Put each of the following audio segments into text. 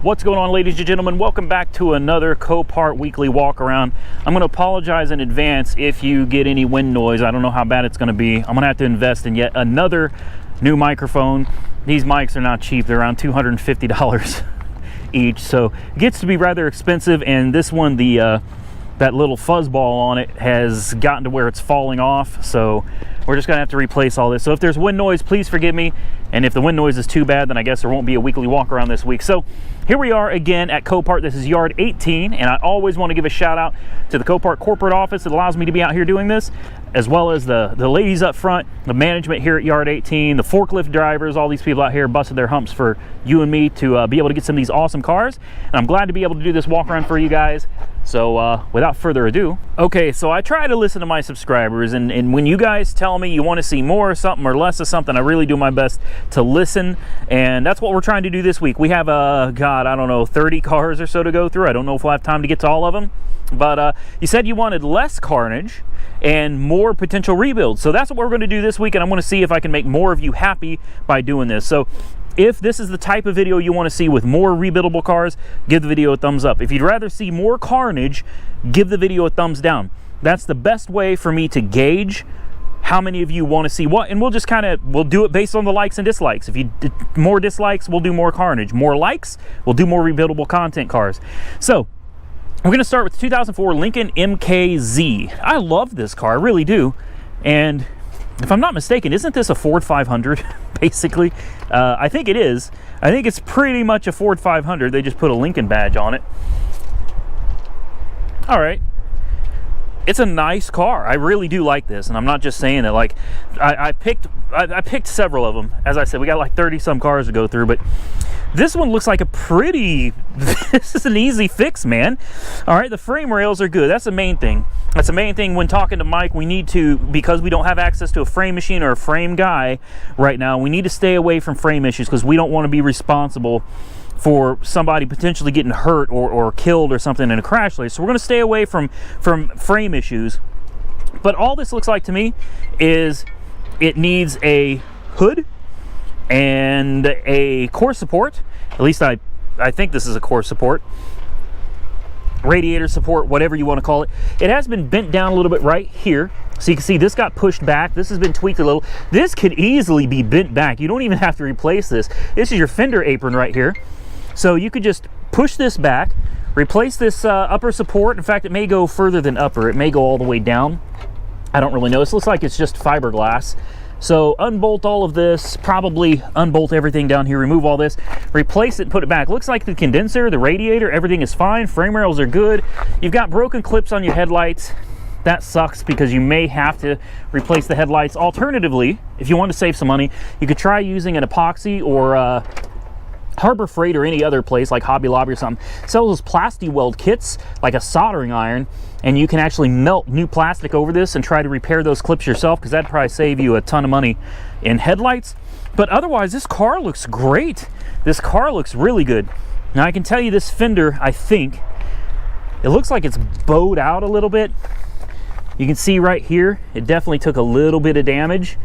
What's going on, ladies and gentlemen? Welcome back to another Copart weekly walk around. I'm going to apologize in advance if you get any wind noise. I don't know how bad it's going to be. I'm going to have to invest in yet another new microphone. These mics are not cheap. They're around $250 each, so it gets to be rather expensive. And this one, that little fuzzball on it has gotten to where it's falling off, so we're just gonna have to replace all this. So if there's wind noise, please forgive me, and if the wind noise is too bad, then I guess there won't be a weekly walk around this week. So here we are again at Copart. This is yard 18, and I always want to give a shout out to the Copart corporate office that allows me to be out here doing this, as well as the ladies up front, the management here at yard 18, the forklift drivers, all these people out here busted their humps for you and me to be able to get some of these awesome cars. And I'm glad to be able to do this walk around for you guys. So without further ado, okay, so I try to listen to my subscribers, and when you guys tell me you want to see more of something or less of something, I really do my best to listen, and that's what we're trying to do this week. We have God, I don't know, 30 cars or so to go through. I don't know if we'll have time to get to all of them, but you said you wanted less Carnage and more potential rebuilds, so that's what we're going to do this week, and I'm going to see if I can make more of you happy by doing this. So if this is the type of video you want to see with more rebuildable cars, give the video a thumbs up. If you'd rather see more Carnage, give the video a thumbs down. That's the best way for me to gauge how many of you want to see what, and we'll just we'll do it based on the likes and dislikes. If you more dislikes, we'll do more Carnage. More likes, we'll do more rebuildable content cars. So we're going to start with the 2004 Lincoln MKZ. I love this car, I really do. And if I'm not mistaken, isn't this a Ford 500, basically? I think it is. I think it's pretty much a Ford 500. They just put a Lincoln badge on it. All right. It's a nice car. I really do like this, and I'm not just saying that. Like, I picked several of them. As I said, we got like 30 some cars to go through, but this one looks like a pretty, this is an easy fix, man. All right, the frame rails are good. That's the main thing. That's the main thing when talking to Mike. We need to, because we don't have access to a frame machine or a frame guy right now, we need to stay away from frame issues because we don't want to be responsible for somebody potentially getting hurt or killed or something in a crash later. So we're going to stay away from frame issues. But all this looks like to me is it needs a hood and a core support. At least I think this is a core support, radiator support, whatever you want to call it. It has been bent down a little bit right here, so you can see this got pushed back. This has been tweaked a little. This could easily be bent back. You don't even have to replace this. This is your fender apron right here, so you could just push this back, replace this upper support. In fact, it may go further than upper. It may go all the way down. I don't really know. This looks like it's just fiberglass. So unbolt all of this, probably unbolt everything down here, remove all this, replace it and put it back. Looks like the condenser, the radiator, everything is fine. Frame rails are good. You've got broken clips on your headlights. That sucks because you may have to replace the headlights. Alternatively, if you want to save some money, you could try using an epoxy or Harbor Freight or any other place like Hobby Lobby or something sells those plasti weld kits like a soldering iron, and you can actually melt new plastic over this and try to repair those clips yourself, because that'd probably save you a ton of money in headlights. But otherwise, this car looks great. This car looks really good. Now I can tell you this fender, I think it looks like it's bowed out a little bit. You can see right here it definitely took a little bit of damage.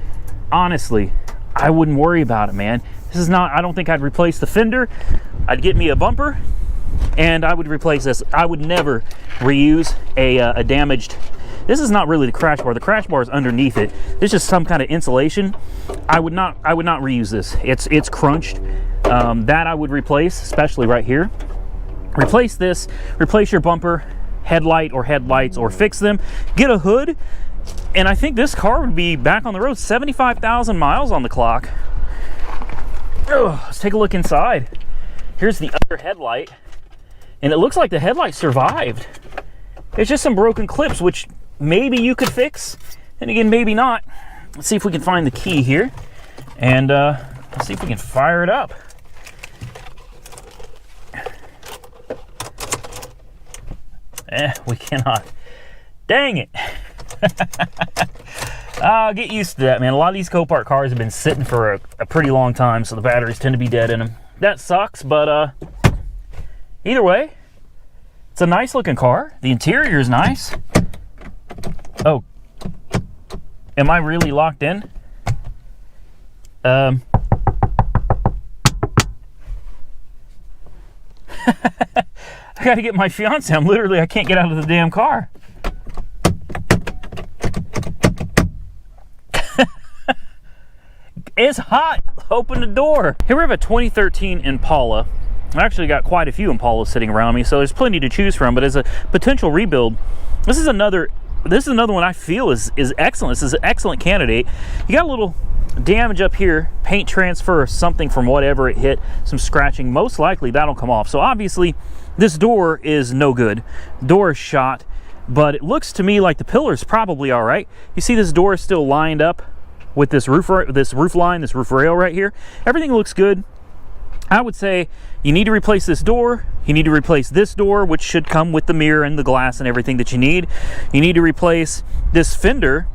Honestly, I wouldn't worry about it, man. This is not, I don't think I'd replace the fender. I'd get me a bumper and I would replace this. I would never reuse a damaged, this is not really the crash bar. The crash bar is underneath it. This is some kind of insulation. I would not reuse this. It's crunched. That I would replace, especially right here. Replace this, replace your bumper, headlight or headlights, or fix them. Get a hood, and I think this car would be back on the road. 75,000 miles on the clock. Oh, let's take a look inside. Here's the other headlight, and it looks like the headlight survived. There's just some broken clips, which maybe you could fix, and again, maybe not. Let's see if we can find the key here, and let's see if we can fire it up. We cannot. Dang it. I'll get used to that, man. A lot of these Copart cars have been sitting for a pretty long time, so the batteries tend to be dead in them. That sucks, but either way, it's a nice looking car. The interior is nice. Oh, am I really locked in? I gotta get my fiance. I can't get out of the damn car. It's hot. Open the door. Here we have a 2013 Impala. I actually got quite a few Impalas sitting around me, so there's plenty to choose from. But as a potential rebuild, this is another one I feel is excellent. This is an excellent candidate. You got a little damage up here, paint transfer or something from whatever it hit, some scratching. Most likely that'll come off. So obviously this door is no good. Door is shot, but it looks to me like the pillar is probably all right. You see this door is still lined up with this roof line, this roof rail right here. Everything looks good. I would say you need to replace this door. You need to replace this door, which should come with the mirror and the glass and everything that you need. You need to replace this fender,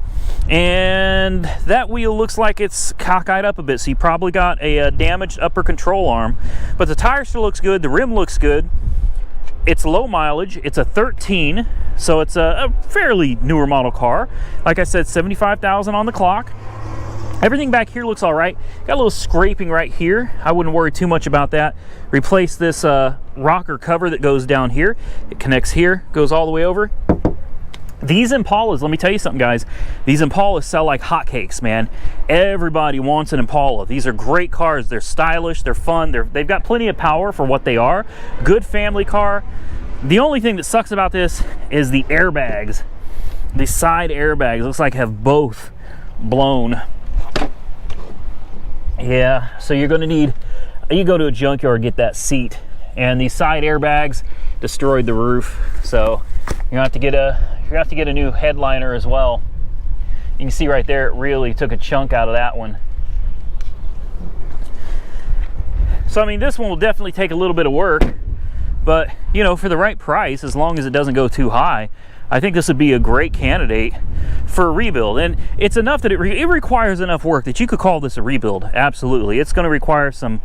and that wheel looks like it's cockeyed up a bit, so you probably got a damaged upper control arm. But the tire still looks good. The rim looks good. It's low mileage. It's a 13, so it's a fairly newer model car. Like I said, 75,000 on the clock. Everything back here looks all right. Got a little scraping right here. I wouldn't worry too much about that. Replace this rocker cover that goes down here. It connects here, goes all the way over. These Impalas, let me tell you something, guys. These Impalas sell like hotcakes, man. Everybody wants an Impala. These are great cars. They're stylish, they're fun, they've got plenty of power for what they are. Good family car. The only thing that sucks about this is the airbags. The side airbags looks like have both blown. Yeah, so you're gonna need, you go to a junkyard, get that seat, and these side airbags destroyed the roof. So you have to get a new headliner as well. You can see right there, it really took a chunk out of that one. So I mean, this one will definitely take a little bit of work, but you know, for the right price, as long as it doesn't go too high, I think this would be a great candidate for a rebuild. And it's enough that it requires enough work that you could call this a rebuild. Absolutely. It's going to require some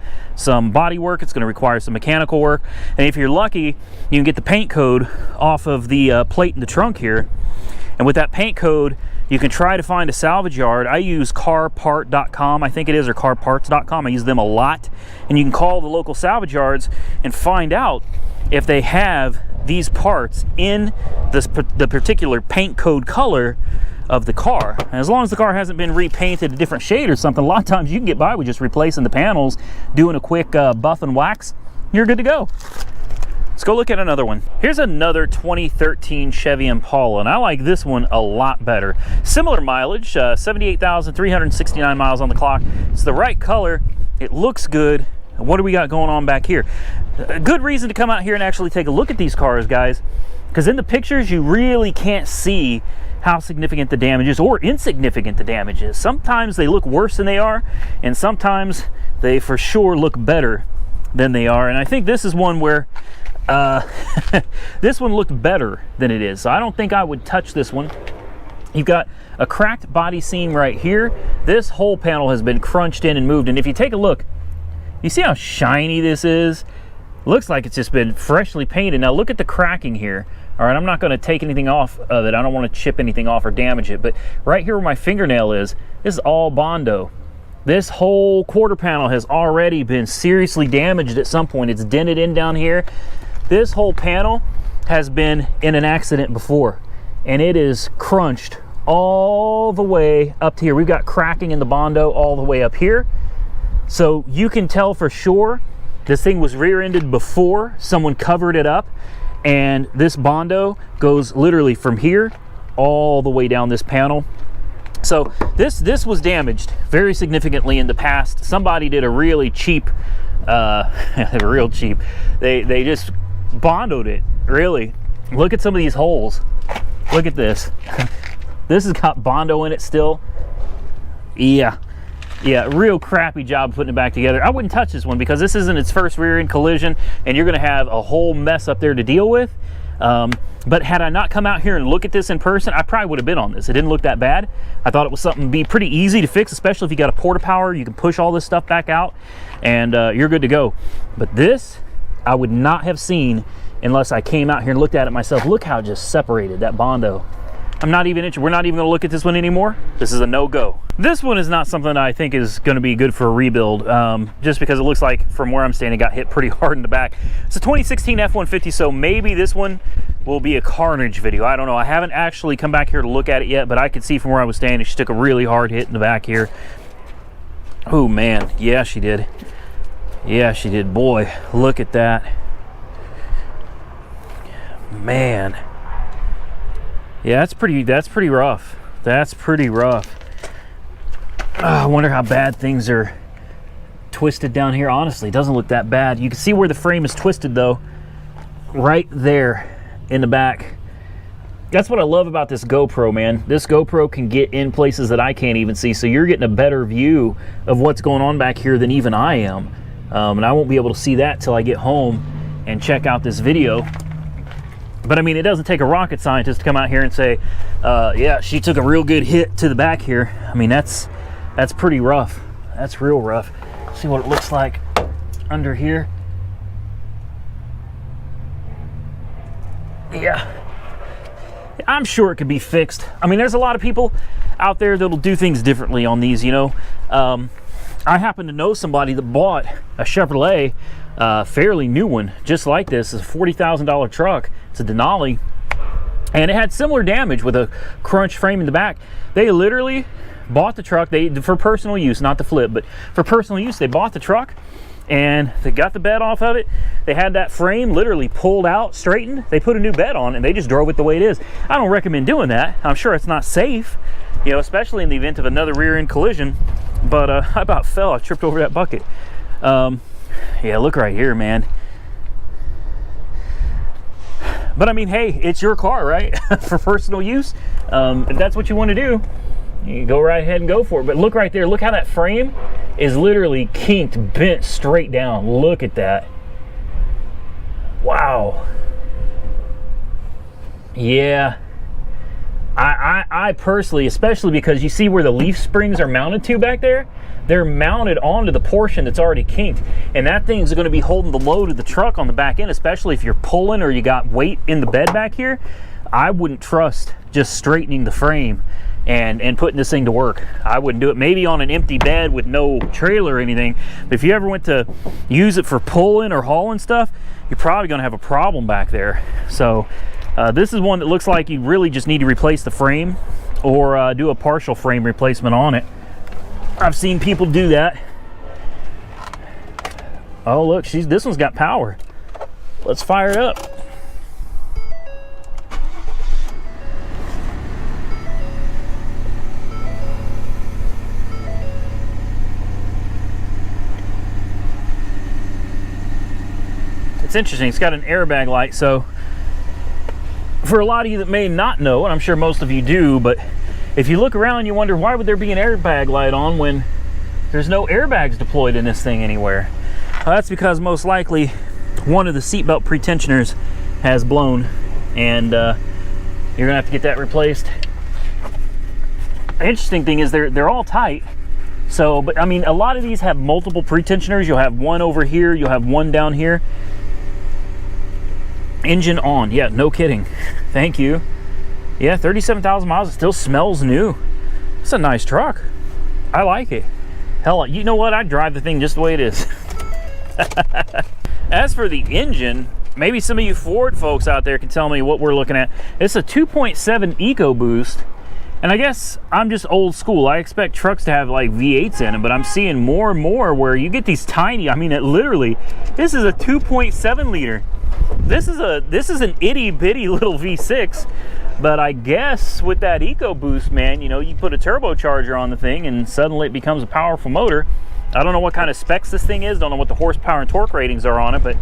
body work. It's going to require some mechanical work. And if you're lucky, you can get the paint code off of the plate in the trunk here. And with that paint code, you can try to find a salvage yard. I use carpart.com, I think it is, or carparts.com. I use them a lot. And you can call the local salvage yards and find out if they have these parts in the particular paint code color of the car. And as long as the car hasn't been repainted a different shade or something, a lot of times you can get by with just replacing the panels, doing a quick buff and wax, you're good to go. Let's go look at another one. Here's another 2013 Chevy Impala, and I like this one a lot better. Similar mileage, 78,369 miles on the clock. It's the right color. It looks good. What do we got going on back here? A good reason to come out here and actually take a look at these cars, guys, because in the pictures you really can't see how significant the damage is or insignificant the damage is. Sometimes they look worse than they are, and sometimes they for sure look better than they are. And I think this is one where this one looked better than it is, so I don't think I would touch this one. You've got a cracked body seam right here. This whole panel has been crunched in and moved, and if you take a look, you see how shiny this is? Looks like it's just been freshly painted. Now look at the cracking here. All right, I'm not going to take anything off of it. I don't want to chip anything off or damage it, but right here where my fingernail is, this is all Bondo. This whole quarter panel has already been seriously damaged at some point. It's dented in down here. This whole panel has been in an accident before, and it is crunched all the way up to here. We've got cracking in the Bondo all the way up here. So you can tell for sure this thing was rear-ended before someone covered it up, and this Bondo goes literally from here all the way down this panel. So this was damaged very significantly in the past. Somebody did a really cheap, real cheap. They just Bondoed it, really. Look at some of these holes. Look at this. This has got Bondo in it still. Yeah, real crappy job putting it back together. I wouldn't touch this one because this isn't its first rear-end collision, and you're gonna have a whole mess up there to deal with. But had I not come out here and look at this in person, I probably would have been on this. It didn't look that bad. I thought it was something to be pretty easy to fix, especially if you got a porta power. You can push all this stuff back out, and you're good to go. But this, I would not have seen unless I came out here and looked at it myself. Look how it just separated that Bondo. I'm not even interested. We're not even going to look at this one anymore. This is a no-go. This one is not something that I think is going to be good for a rebuild, just because it looks like from where I'm standing, it got hit pretty hard in the back. It's a 2016 F-150, so maybe this one will be a Carnage video. I don't know. I haven't actually come back here to look at it yet, but I could see from where I was standing, she took a really hard hit in the back here. Oh, man. Yeah, she did. Yeah, she did. Boy, look at that. Man. Yeah, that's pretty rough. That's pretty rough. I wonder how bad things are twisted down here. Honestly, it doesn't look that bad. You can see where the frame is twisted though, right there in the back. That's what I love about this GoPro, man. This GoPro can get in places that I can't even see, so you're getting a better view of what's going on back here than even I am. And I won't be able to see that till I get home and check out this video. But I mean, it doesn't take a rocket scientist to come out here and say, yeah, she took a real good hit to the back here. I mean, that's pretty rough. That's real rough. See what it looks like under here. Yeah. I'm sure it could be fixed. I mean, there's a lot of people out there that'll do things differently on these, you know. I happen to know somebody that bought a Chevrolet, fairly new one, just like this. It's a $40,000 truck. It's a Denali, and it had similar damage with a crunch frame in the back. They literally bought the truck for personal use, not to flip, but for personal use. They bought the truck and they got the bed off of it. They had that frame literally pulled out, straightened. They put a new bed on and they just drove it the way it is. I don't recommend doing that. I'm sure it's not safe, you know, especially in the event of another rear end collision. But I about fell. I tripped over that bucket. Yeah, look right here, man. But I mean, hey, it's your car, right? For personal use. If that's what you want to do, you go right ahead and go for it. But look right there. Look how that frame is literally kinked, bent straight down. Look at that. Wow. Yeah. I personally, especially because you see where the leaf springs are mounted to back there, they're mounted onto the portion that's already kinked, and that thing's going to be holding the load of the truck on the back end, especially if you're pulling or you got weight in the bed back here. I wouldn't trust just straightening the frame and putting this thing to work. I wouldn't do it. Maybe on an empty bed with no trailer or anything, but if you ever went to use it for pulling or hauling stuff, you're probably going to have a problem back there. So this is one that looks like you really just need to replace the frame or do a partial frame replacement on it. I've seen people do that. Oh, look, this one's got power. Let's fire it up. It's interesting. It's got an airbag light, so for a lot of you that may not know, and I'm sure most of you do, but if you look around, you wonder, why would there be an airbag light on when there's no airbags deployed in this thing anywhere? Well, that's because most likely one of the seatbelt pretensioners has blown, and you're gonna have to get that replaced. The interesting thing is they're all tight. So, but I mean, a lot of these have multiple pretensioners. You'll have one over here, you'll have one down here. Engine on. Yeah, no kidding. Thank you. Yeah, 37,000 miles. It still smells new. It's a nice truck. I like it. Hell, you know what? I'd drive the thing just the way it is. As for the engine, maybe some of you Ford folks out there can tell me what we're looking at. It's a 2.7 EcoBoost. And I guess I'm just old school. I expect trucks to have like V8s in them, but I'm seeing more and more where you get these tiny, I mean, it literally, this is a 2.7 liter. This is an itty bitty little V6, but I guess with that EcoBoost, man, you know, you put a turbocharger on the thing and suddenly it becomes a powerful motor. I don't know what kind of specs this thing is, don't know what the horsepower and torque ratings are on it, but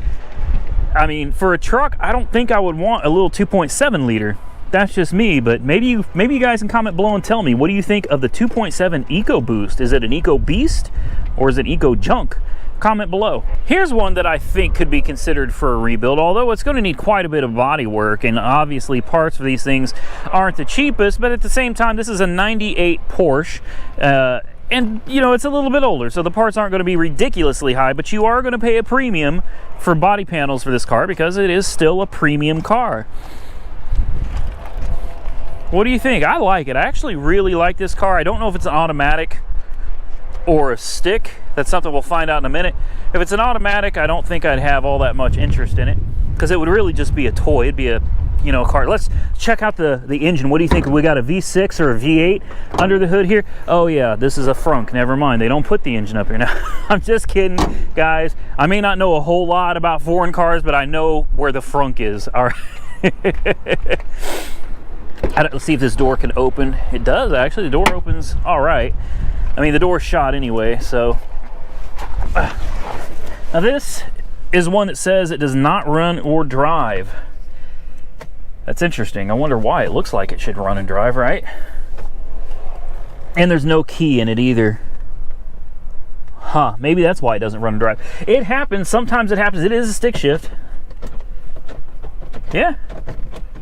I mean, for a truck, I don't think I would want a little 2.7 liter. That's just me, but maybe you guys can comment below and tell me, what do you think of the 2.7 EcoBoost? Is it an EcoBeast or is it EcoJunk? Comment below. Here's one that I think could be considered for a rebuild, although it's going to need quite a bit of body work, and obviously parts for these things aren't the cheapest, but at the same time, this is a 98 Porsche, and you know, it's a little bit older, so the parts aren't going to be ridiculously high, but you are going to pay a premium for body panels for this car because it is still a premium car. What do you think? I like it. I actually really like this car. I don't know if it's an automatic or a stick. That's something we'll find out in a minute. If it's an automatic, I don't think I'd have all that much interest in it, because it would really just be a toy. It'd be a, you know, a car. Let's check out the engine. What do you think? We got a V6 or a V8 under the hood here? Oh yeah, this is a frunk. Never mind. They don't put the engine up here now. I'm just kidding, guys. I may not know a whole lot about foreign cars, but I know where the frunk is. All right. Let's see if this door can open. It does, actually. The door opens all right. I mean, the door's shot anyway, so. Now this is one that says it does not run or drive. That's interesting. I wonder why. It looks like it should run and drive, right? And there's no key in it either. Huh, maybe that's why it doesn't run and drive. It happens. Sometimes it happens. It is a stick shift. Yeah.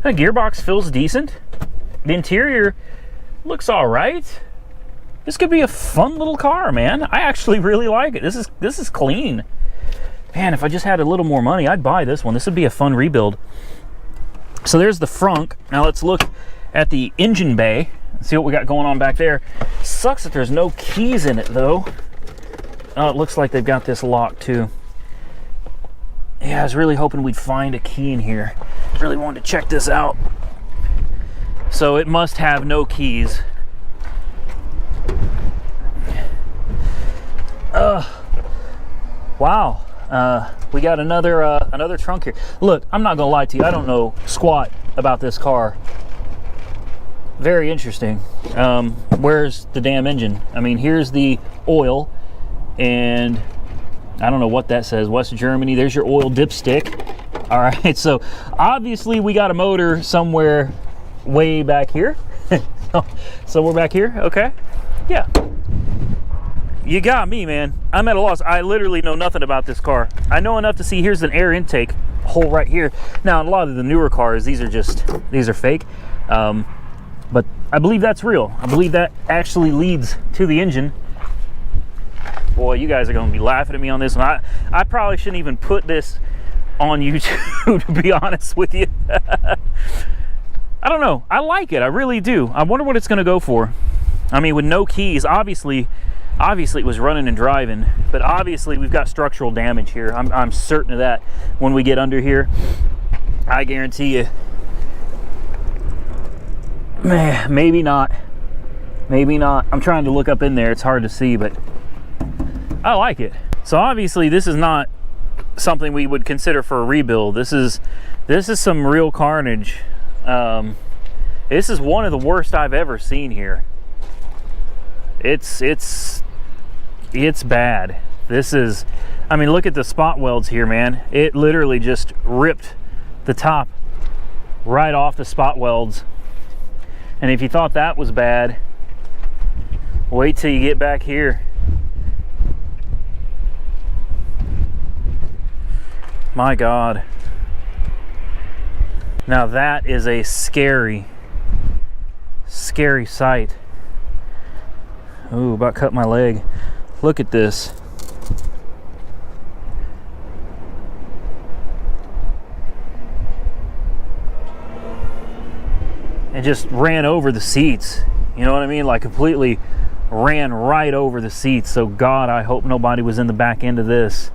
The gearbox feels decent. The interior looks all right. This could be a fun little car, man. I actually really like it. This is clean. Man, if I just had a little more money, I'd buy this one. This would be a fun rebuild. So there's the frunk. Now let's look at the engine bay and see what we got going on back there. Sucks that there's no keys in it though. Oh, it looks like they've got this locked too. Yeah, I was really hoping we'd find a key in here. Really wanted to check this out. So it must have no keys. Wow. We got another trunk here. Look, I'm not gonna lie to you. I don't know squat about this car. Very interesting. Where's the damn engine? I mean, here's the oil, and I don't know what that says. West Germany. There's your oil dipstick. All right. So obviously we got a motor somewhere way back here. Somewhere back here. Okay. Yeah. You got me, man. I'm at a loss. I literally know nothing about this car. I know enough to see here's an air intake hole right here. Now, a lot of the newer cars, these are fake. But I believe that's real. I believe that actually leads to the engine. Boy, you guys are going to be laughing at me on this one. I probably shouldn't even put this on YouTube, to be honest with you. I don't know. I like it. I really do. I wonder what it's going to go for. I mean, with no keys, obviously it was running and driving, but obviously we've got structural damage here. I'm certain of that. When we get under here, I guarantee you. Man, maybe not. Maybe not. I'm trying to look up in there. It's hard to see, but I like it. So obviously this is not something we would consider for a rebuild. This is some real carnage. This is one of the worst I've ever seen here. It's bad. This is, I mean, look at the spot welds here, man. It literally just ripped the top right off the spot welds. And if you thought that was bad, wait till you get back here. My God. Now that is a scary sight. Ooh, about cut my leg. Look at this. It just ran over the seats. You know what I mean? Like completely ran right over the seats. So God, I hope nobody was in the back end of this.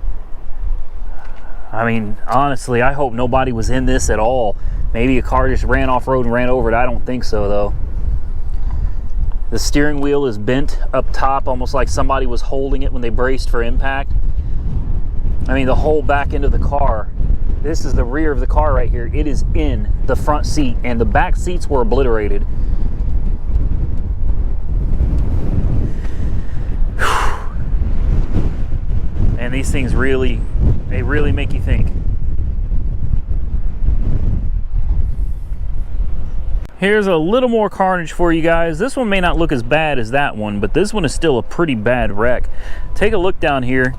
I mean, honestly, I hope nobody was in this at all. Maybe a car just ran off road and ran over it. I don't think so though. The steering wheel is bent up top, almost like somebody was holding it when they braced for impact. I mean, the whole back end of the car. This is the rear of the car right here. It is in the front seat, and the back seats were obliterated. And these things really make you think. Here's a little more carnage for you guys. This one may not look as bad as that one, but this one is still a pretty bad wreck. Take a look down here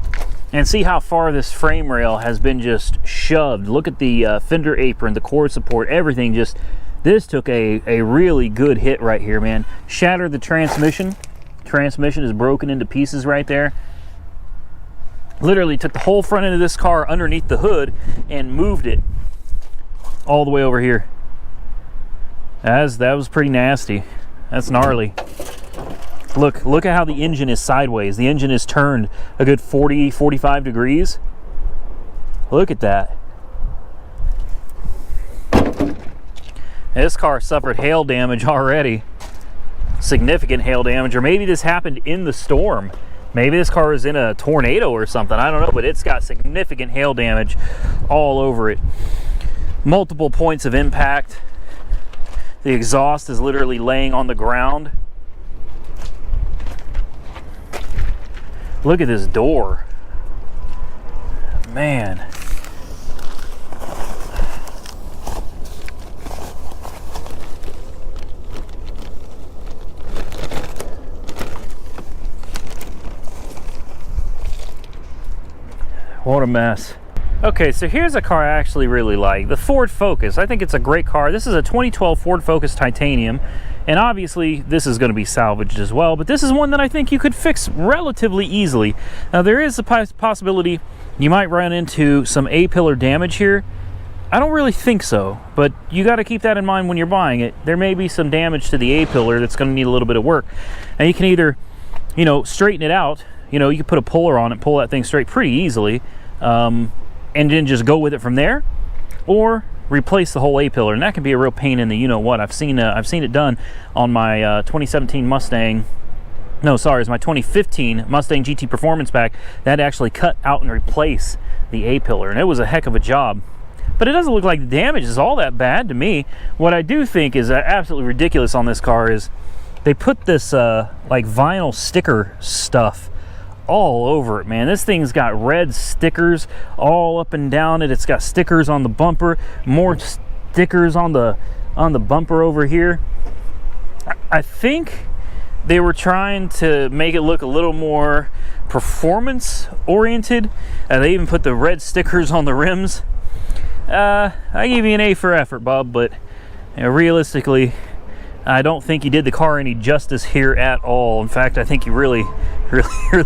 and see how far this frame rail has been just shoved. Look at the fender apron, the cord support, everything just, this took a really good hit right here, man. Shattered the transmission. Transmission is broken into pieces right there. Literally took the whole front end of this car underneath the hood and moved it all the way over here. That was pretty nasty. That's gnarly. Look at how the engine is sideways. The engine is turned a good 40-45 degrees. Look at that. This car suffered hail damage already. Significant hail damage, or maybe this happened in the storm. Maybe this car is in a tornado or something. I don't know, but it's got significant hail damage all over it. Multiple points of impact. The exhaust is literally laying on the ground. Look at this door. Man. What a mess. Okay, so here's a car I actually really like, the Ford Focus. I think it's a great car. This is a 2012 Ford Focus Titanium, and obviously this is going to be salvaged as well, but this is one that I think you could fix relatively easily. Now there is a possibility you might run into some A-pillar damage here. I don't really think so, but you got to keep that in mind when you're buying it. There may be some damage to the A-pillar that's going to need a little bit of work. And you can either, you know, straighten it out. You know, you can put a puller on it, pull that thing straight pretty easily, and then just go with it from there, or replace the whole A-pillar, and that can be a real pain in the you-know-what. I've seen it done on my 2017 Mustang. No, sorry, it's my 2015 Mustang GT Performance Pack. That actually cut out and replace the A-pillar, and it was a heck of a job. But it doesn't look like the damage is all that bad to me. What I do think is absolutely ridiculous on this car is they put this like vinyl sticker stuff all over it, man. This thing's got red stickers all up and down it. It's got stickers on the bumper, more stickers on the bumper over here. I think they were trying to make it look a little more performance oriented. They even put the red stickers on the rims. I give you an A for effort, Bob, but you know, realistically, I don't think you did the car any justice here at all. In fact, I think you really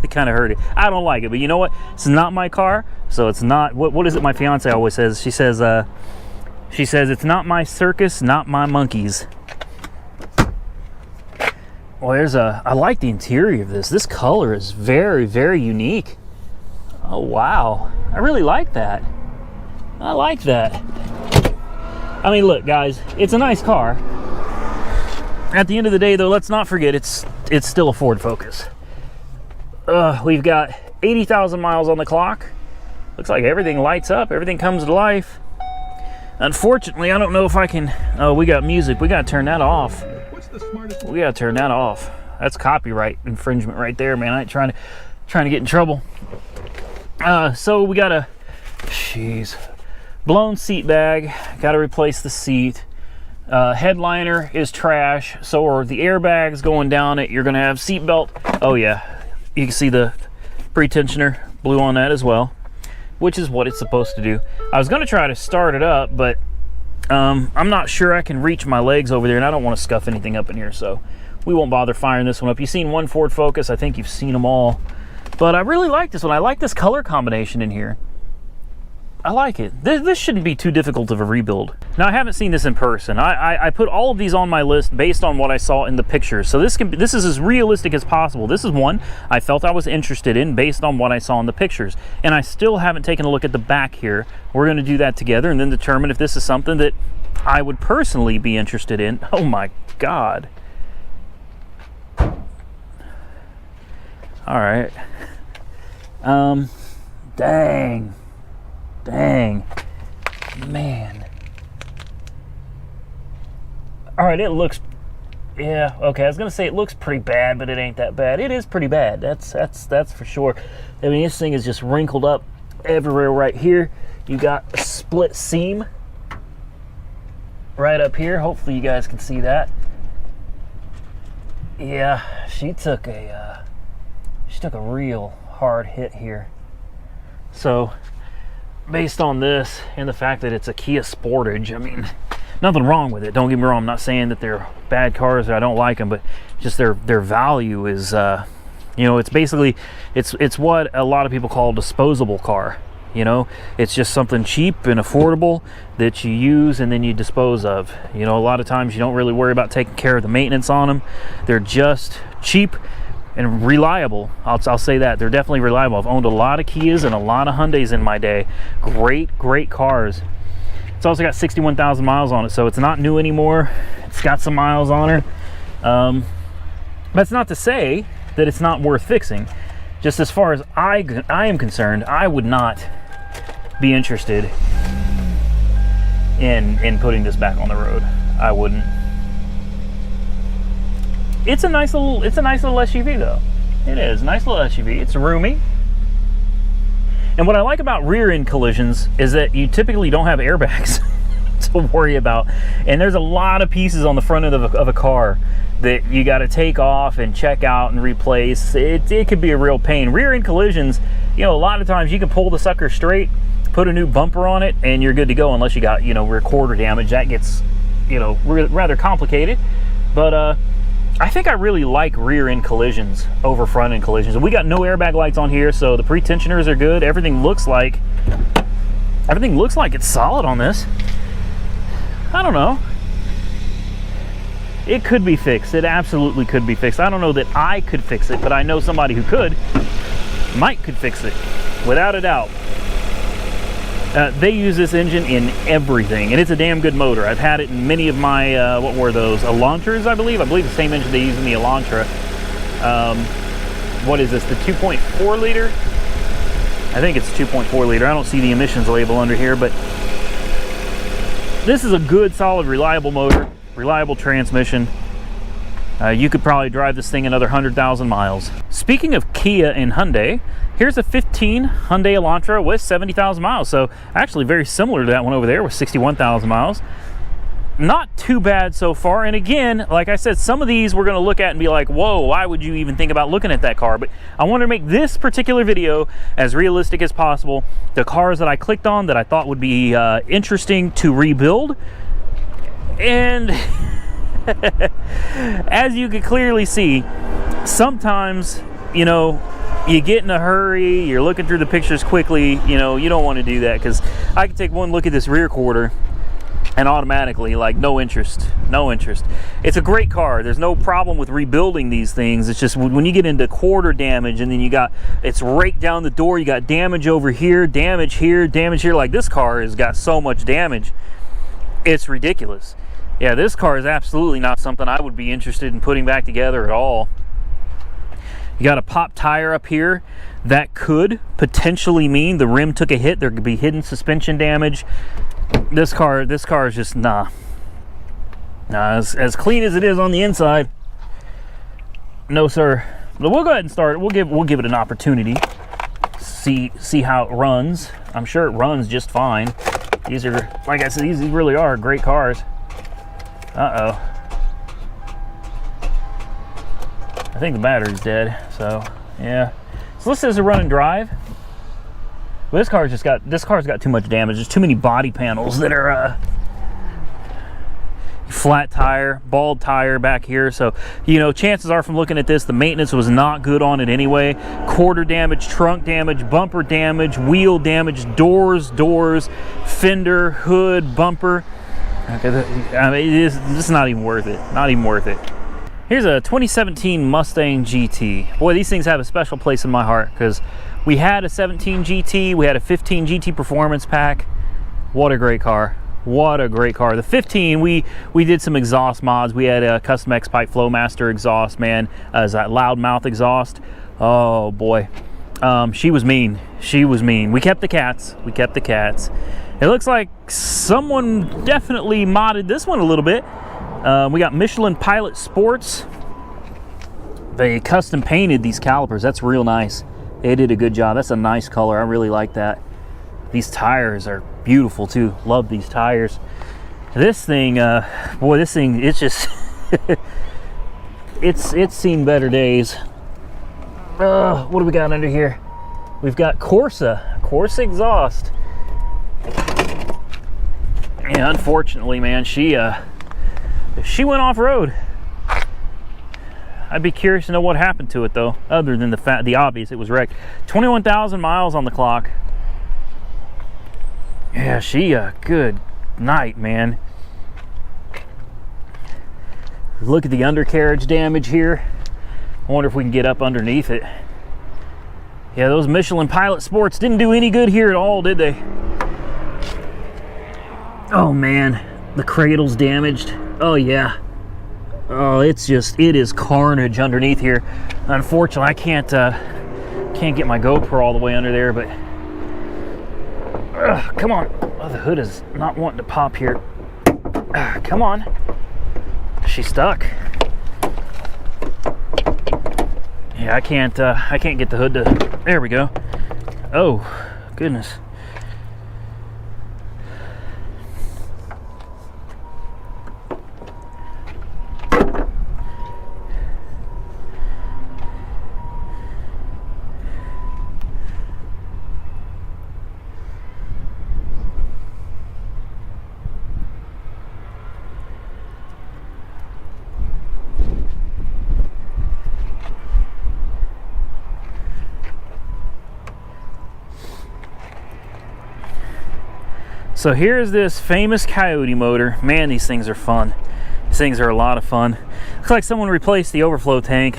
kind of hurt it. I don't like it, but you know what? It's not my car, so it's not. What is it my fiance always says? She says it's not my circus, not my monkeys. Well, I like the interior of this. This color is very, very unique. Oh wow, I really like that. I like that. I mean, look, guys, it's a nice car. At the end of the day, though, let's not forget it's still a Ford Focus. We've got 80,000 miles on the clock. Looks like everything lights up, everything comes to life. Unfortunately, I don't know if I can. Oh, we got music. We got to turn that off. We got to turn that off. That's copyright infringement right there, man. I ain't trying to get in trouble. So we got a blown seat bag. Got to replace the seat. Headliner is trash, so are the airbags going down it. You're gonna have seat belt. Oh yeah, you can see the pretensioner blew on that as well, which is what it's supposed to do. I was gonna try to start it up, but I'm not sure I can reach my legs over there, and I don't want to scuff anything up in here, so we won't bother firing this one up. You've seen one Ford Focus. I think you've seen them all, but I really like this one. I like this color combination in here. I like it. This shouldn't be too difficult of a rebuild. Now, I haven't seen this in person. I put all of these on my list based on what I saw in the pictures. So this is as realistic as possible. This is one I felt I was interested in based on what I saw in the pictures. And I still haven't taken a look at the back here. We're going to do that together and then determine if this is something that I would personally be interested in. Oh my God. All right. Dang, man. All right, it looks, yeah, okay. I was gonna say it looks pretty bad, but it ain't that bad. It is pretty bad. That's for sure. I mean, this thing is just wrinkled up everywhere right here. You got a split seam right up here. Hopefully, you guys can see that. Yeah, she took a real hard hit here. So, based on this and the fact that it's a Kia Sportage, I mean, nothing wrong with it. Don't get me wrong. I'm not saying that they're bad cars or I don't like them, but just their value is, you know, it's basically, it's what a lot of people call a disposable car. You know, it's just something cheap and affordable that you use and then you dispose of. You know, a lot of times you don't really worry about taking care of the maintenance on them. They're just cheap and reliable. I'll say that. They're definitely reliable. I've owned a lot of Kias and a lot of Hyundais in my day. Great cars. It's also got 61,000 miles on it, so it's not new anymore. It's got some miles on her. That's not to say that it's not worth fixing. Just as far as I am concerned, I would not be interested in putting this back on the road. I wouldn't. It's a nice little SUV though. It is a nice little SUV. It's roomy. And what I like about rear end collisions is that you typically don't have airbags to worry about. And there's a lot of pieces on the front end of a car that you got to take off and check out and replace. It could be a real pain. Rear end collisions, you know, a lot of times you can pull the sucker straight, put a new bumper on it, and you're good to go, unless you got, you know, rear quarter damage. That gets, you know, rather complicated. But I think I really like rear end collisions over front end collisions. We got no airbag lights on here, so the pre-tensioners are good. Everything looks like it's solid on this. I don't know. It could be fixed. It absolutely could be fixed. I don't know that I could fix it, but I know somebody who could. Mike could fix it, without a doubt. They use this engine in everything, and it's a damn good motor. I've had it in many of my, what were those, Elantras, I believe the same engine they use in the Elantra. What is this, the 2.4 liter? I think it's 2.4 liter. I don't see the emissions label under here, but this is a good, solid, reliable motor, reliable transmission. You could probably drive this thing another 100,000 miles. Speaking of Kia and Hyundai, here's a 15 Hyundai Elantra with 70,000 miles. So actually very similar to that one over there with 61,000 miles. Not too bad so far. And again, like I said, some of these we're going to look at and be like, whoa, why would you even think about looking at that car? But I want to make this particular video as realistic as possible. The cars that I clicked on that I thought would be interesting to rebuild. And as you can clearly see, sometimes, you know, you get in a hurry, you're looking through the pictures quickly, you know, you don't want to do that, because I can take one look at this rear quarter and automatically, like, no interest. It's a great car. There's no problem with rebuilding these things. It's just when you get into quarter damage, and then you got, it's raked down the door, you got damage over here, damage here, like this car has got so much damage, it's ridiculous. Yeah, this car is absolutely not something I would be interested in putting back together at all. You got a pop tire up here. That could potentially mean the rim took a hit. There could be hidden suspension damage. This car is just nah. As clean as it is on the inside, no sir. But we'll go ahead and start. We'll give it an opportunity. See how it runs. I'm sure it runs just fine. These are, like I said, these really are great cars. Uh-oh. I think the battery's dead, so yeah. So this is a run and drive. Well, this car's got too much damage. There's too many body panels that are flat tire, bald tire back here. So, you know, chances are from looking at this, the maintenance was not good on it anyway. Quarter damage, trunk damage, bumper damage, wheel damage, doors, fender, hood, bumper. Okay, I mean, this is not even worth it. Not even worth it. Here's a 2017 Mustang GT. Boy, these things have a special place in my heart, because we had a 17 GT, we had a 15 GT Performance Pack. What a great car. What a great car. The 15, we did some exhaust mods. We had a custom X-Pipe Flowmaster exhaust, man, as that loudmouth exhaust. Oh boy, she was mean. She was mean. We kept the cats. It looks like someone definitely modded this one a little bit. We got Michelin Pilot Sports. They custom painted these calipers. That's real nice. They did a good job. That's a nice color. I really like that. These tires are beautiful too. Love these tires. This thing, boy, this thing, it's just, it's seen better days. What do we got under here? We've got Corsa exhaust. Yeah, unfortunately, man, she went off-road. I'd be curious to know what happened to it, though, other than the obvious, it was wrecked. 21,000 miles on the clock. Yeah, good night, man. Look at the undercarriage damage here. I wonder if we can get up underneath it. Yeah, those Michelin Pilot Sports didn't do any good here at all, did they? Oh man, the cradle's damaged. Oh yeah. Oh, it is carnage underneath here. Unfortunately, I can't get my GoPro all the way under there, but come on. Oh, the hood is not wanting to pop here. Come on. She's stuck. Yeah, I can't get the hood to, there we go. Oh, goodness. So here's this famous Coyote motor. Man, these things are fun. These things are a lot of fun. Looks like someone replaced the overflow tank,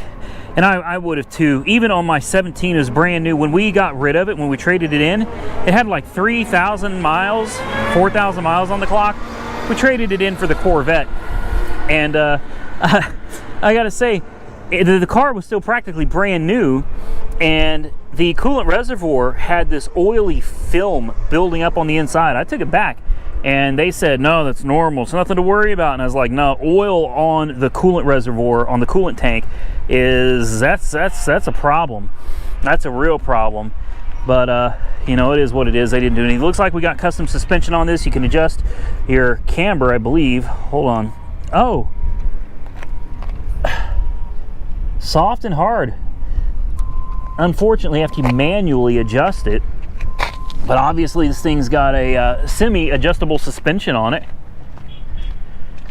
and I would have too. Even on my 17, it was brand new. When we got rid of it, when we traded it in, it had like 3,000 miles, 4,000 miles on the clock. We traded it in for the Corvette, and I gotta say, the car was still practically brand new, and the coolant reservoir had this oily film building up on the inside. I took it back and they said, no, that's normal, it's nothing to worry about. And I was like, no, oil on the coolant reservoir, on the coolant tank, that's a problem. That's a real problem. But you know, it is what it is. They didn't do anything. It looks like we got custom suspension on this. You can adjust your camber, I believe. Hold on. Oh, soft and hard. Unfortunately, I have to manually adjust it, but obviously this thing's got a semi-adjustable suspension on it.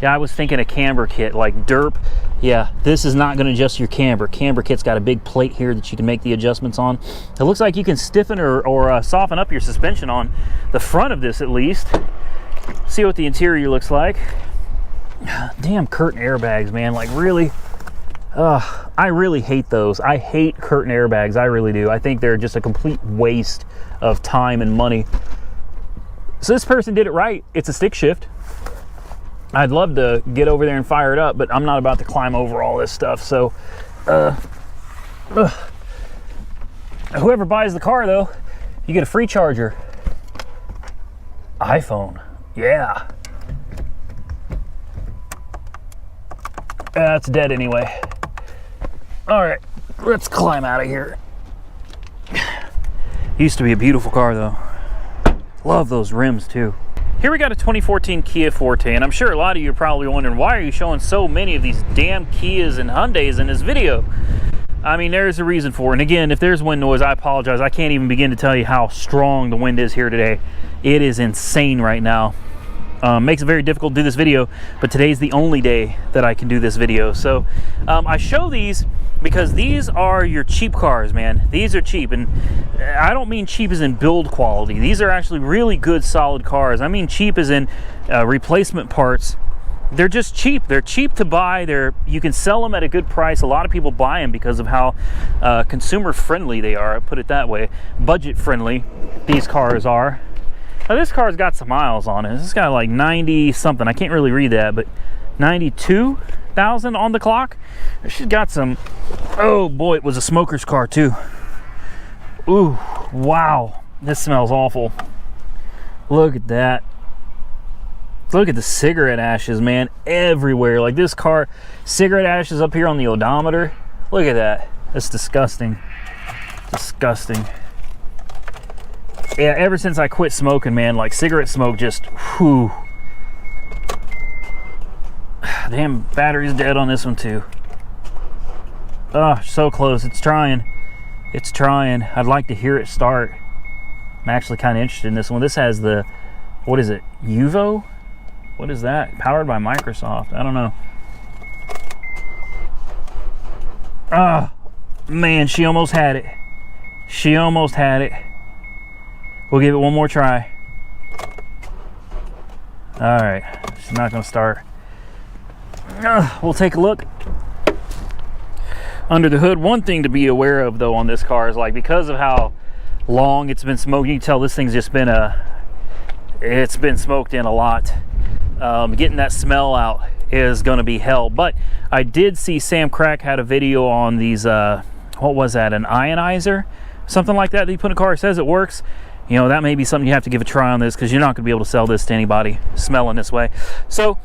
Yeah, I was thinking a camber kit, like derp. Yeah, this is not going to adjust your camber. Camber kit's got a big plate here that you can make the adjustments on. It looks like you can stiffen or soften up your suspension on the front of this at least. See what the interior looks like. Damn curtain airbags, man, like really? I really hate those. I hate curtain airbags, I really do. I think they're just a complete waste of time and money. So this person did it right. It's a stick shift. I'd love to get over there and fire it up, but I'm not about to climb over all this stuff. So whoever buys the car though, you get a free charger. iPhone, yeah. It's dead anyway. All right, let's climb out of here. Used to be a beautiful car though. Love those rims too. Here we got a 2014 Kia Forte, and I'm sure a lot of you are probably wondering, why are you showing so many of these damn Kias and Hyundais in this video? I mean, there's a reason for it. And again, if there's wind noise, I apologize. I can't even begin to tell you how strong the wind is here today. It is insane right now. Makes it very difficult to do this video, but today's the only day that I can do this video. So I show these because these are your cheap cars, man. These are cheap, and I don't mean cheap as in build quality. These are actually really good, solid cars. I mean cheap as in replacement parts. They're just cheap. They're cheap to buy. You can sell them at a good price. A lot of people buy them because of how consumer friendly they are. I put it that way. Budget friendly these cars are. Now this car's got some miles on it. It's got like 90 something. I can't really read that, but 92,000 on the clock. She's got some, oh boy, it was a smoker's car too. Ooh, wow. This smells awful. Look at that. Look at the cigarette ashes, man, everywhere. Like this car, cigarette ashes up here on the odometer. Look at that. That's disgusting. Disgusting. Yeah, ever since I quit smoking, man, like cigarette smoke just, whew. Damn, battery's dead on this one too. Oh, so close. It's trying. It's trying. I'd like to hear it start. I'm actually kind of interested in this one. This has the, what is it, Uvo? What is that? Powered by Microsoft. I don't know. Ah, man, she almost had it. She almost had it. We'll give it one more try. All right, she's not gonna start. We'll take a look under the hood. One thing to be aware of though on this car is, like, because of how long it's been smoked, you can tell this thing's just been it's been smoked in a lot. Getting that smell out is going to be hell. But I did see Sam Crack had a video on these what was that, an ionizer, something like that, that you put in a car. It says it works. You know, that may be something you have to give a try on this, because you're not going to be able to sell this to anybody smelling this way. So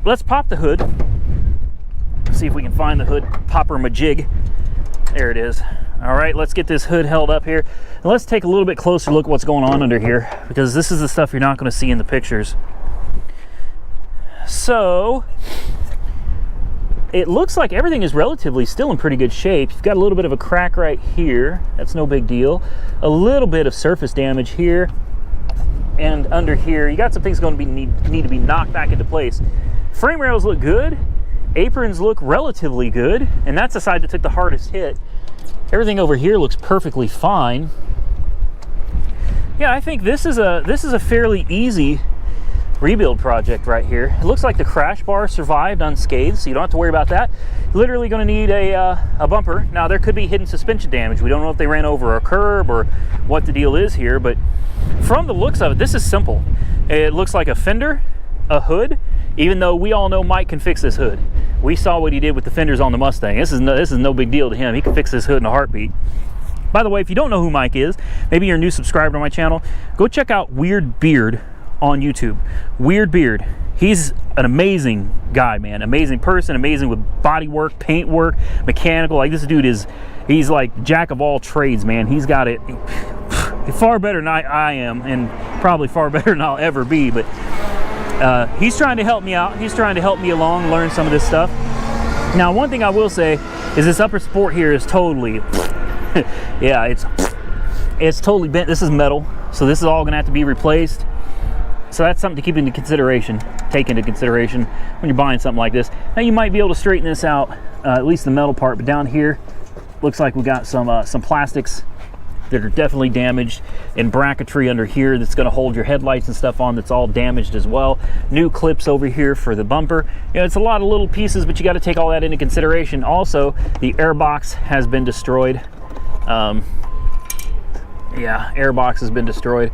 let's pop the hood, see if we can find the hood popper majig. There it is. All right, let's get this hood held up here, and let's take a little bit closer look at what's going on under here, because this is the stuff you're not going to see in the pictures. So it looks like everything is relatively still in pretty good shape. You've got a little bit of a crack right here. That's no big deal. A little bit of surface damage here and under here. You got some things going to need to be knocked back into place. Frame rails look good. Aprons look relatively good, and that's the side that took the hardest hit. Everything over here looks perfectly fine. Yeah, I think this is a fairly easy rebuild project right here. It looks like the crash bar survived unscathed, so you don't have to worry about that. You're literally going to need a bumper. Now, there could be hidden suspension damage. We don't know if they ran over a curb or what the deal is here, but from the looks of it, this is simple. It looks like a fender, a hood, even though we all know Mike can fix this hood. We saw what he did with the fenders on the Mustang. This is no big deal to him. He can fix this hood in a heartbeat. By the way, if you don't know who Mike is, maybe you're a new subscriber to my channel, go check out Weird Beard on YouTube. Weird Beard. He's an amazing guy, man. Amazing person, amazing with body work, paint work, mechanical. Like, this dude he's like jack of all trades, man. He's got it far better than I am, and probably far better than I'll ever be, but he's trying to help me out. He's trying to help me along, learn some of this stuff. Now, one thing I will say is this upper support here is totally, yeah, it's totally bent. This is metal, so this is all gonna have to be replaced. So that's something to keep into consideration, take into consideration when you're buying something like this. Now, you might be able to straighten this out, at least the metal part, but down here, looks like we got some plastics that are definitely damaged, and bracketry under here that's going to hold your headlights and stuff on, that's all damaged as well. New clips over here for the bumper. You know, it's a lot of little pieces, but you got to take all that into consideration. Also, the airbox has been destroyed. Yeah, airbox has been destroyed.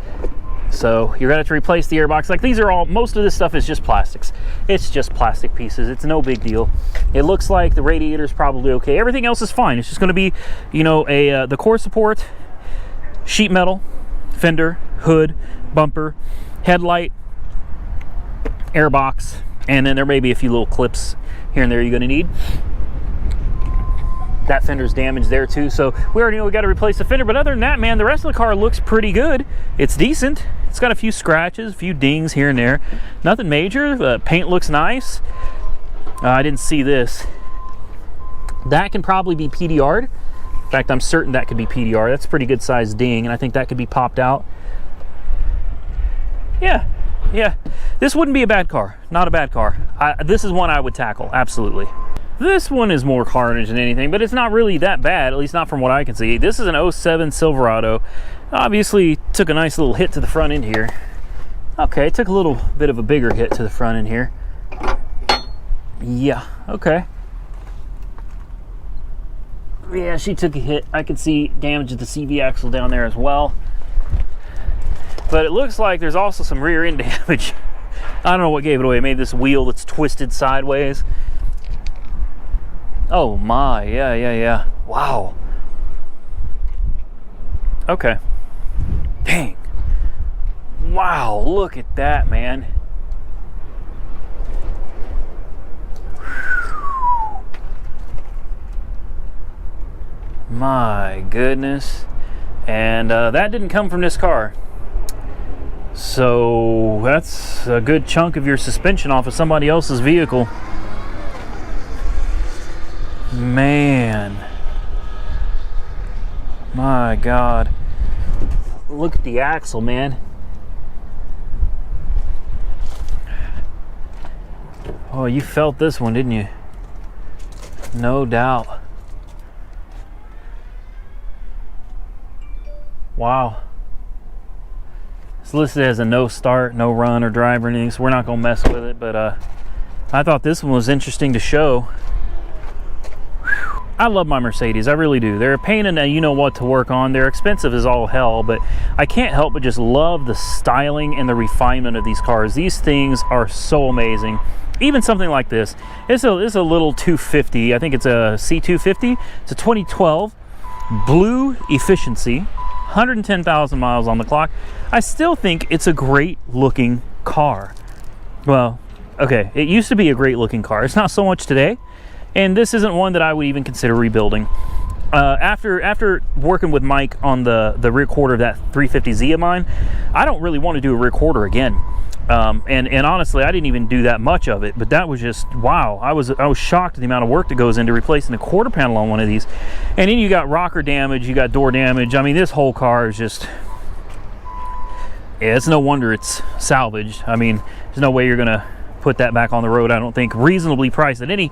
So you're going to have to replace the airbox. Like, these are all, most of this stuff is just plastics. It's just plastic pieces. It's no big deal. It looks like the radiator's probably okay. Everything else is fine. It's just going to be, you know, the core support, sheet metal, fender, hood, bumper, headlight, airbox, and then there may be a few little clips here and there you're going to need. That fender's damaged there too, so we already know we got to replace the fender. But other than that, man, the rest of the car looks pretty good. It's decent. It's got a few scratches, a few dings here and there. Nothing major. The paint looks nice. I didn't see this. That can probably be PDR'd. In fact, I'm certain that could be PDR. That's a pretty good sized ding, and I think that could be popped out. Yeah, this wouldn't be a bad car. Not a bad car. This is one I would tackle, absolutely. This one is more Carnage than anything, but it's not really that bad, at least not from what I can see. This is an 07 Silverado. Obviously took a nice little hit to the front end here. Okay, took a little bit of a bigger hit to the front end here. Yeah, okay. Yeah, she took a hit. I could see damage to the CV axle down there as well. But it looks like there's also some rear end damage. I don't know what gave it away. Maybe this wheel that's twisted sideways. Oh my, yeah. Wow. Okay. Dang. Wow, look at that, man. My goodness. And that didn't come from this car. So that's a good chunk of your suspension off of somebody else's vehicle. Man, my God, look at the axle, man. Oh, you felt this one, didn't you? No doubt. Wow. It's listed as a no start, no run or drive or anything, so we're not gonna mess with it. But I thought this one was interesting to show. Whew. I love my Mercedes, I really do. They're a pain in the you know what to work on. They're expensive as all hell, but I can't help but just love the styling and the refinement of these cars. These things are so amazing. Even something like this, it's a little 250. I think it's a C250. It's a 2012 blue efficiency, 110,000 miles on the clock. I still think it's a great looking car. Well, okay, it used to be a great looking car. It's not so much today, and this isn't one that I would even consider rebuilding. After working with Mike on the rear quarter of that 350Z of mine, I don't really want to do a rear quarter again. And honestly, I didn't even do that much of it, but that was just, wow. I was shocked at the amount of work that goes into replacing the quarter panel on one of these. And then you got rocker damage, you got door damage. I mean, this whole car is just, yeah, it's no wonder it's salvaged. I mean, there's no way you're gonna put that back on the road, I don't think, reasonably priced at any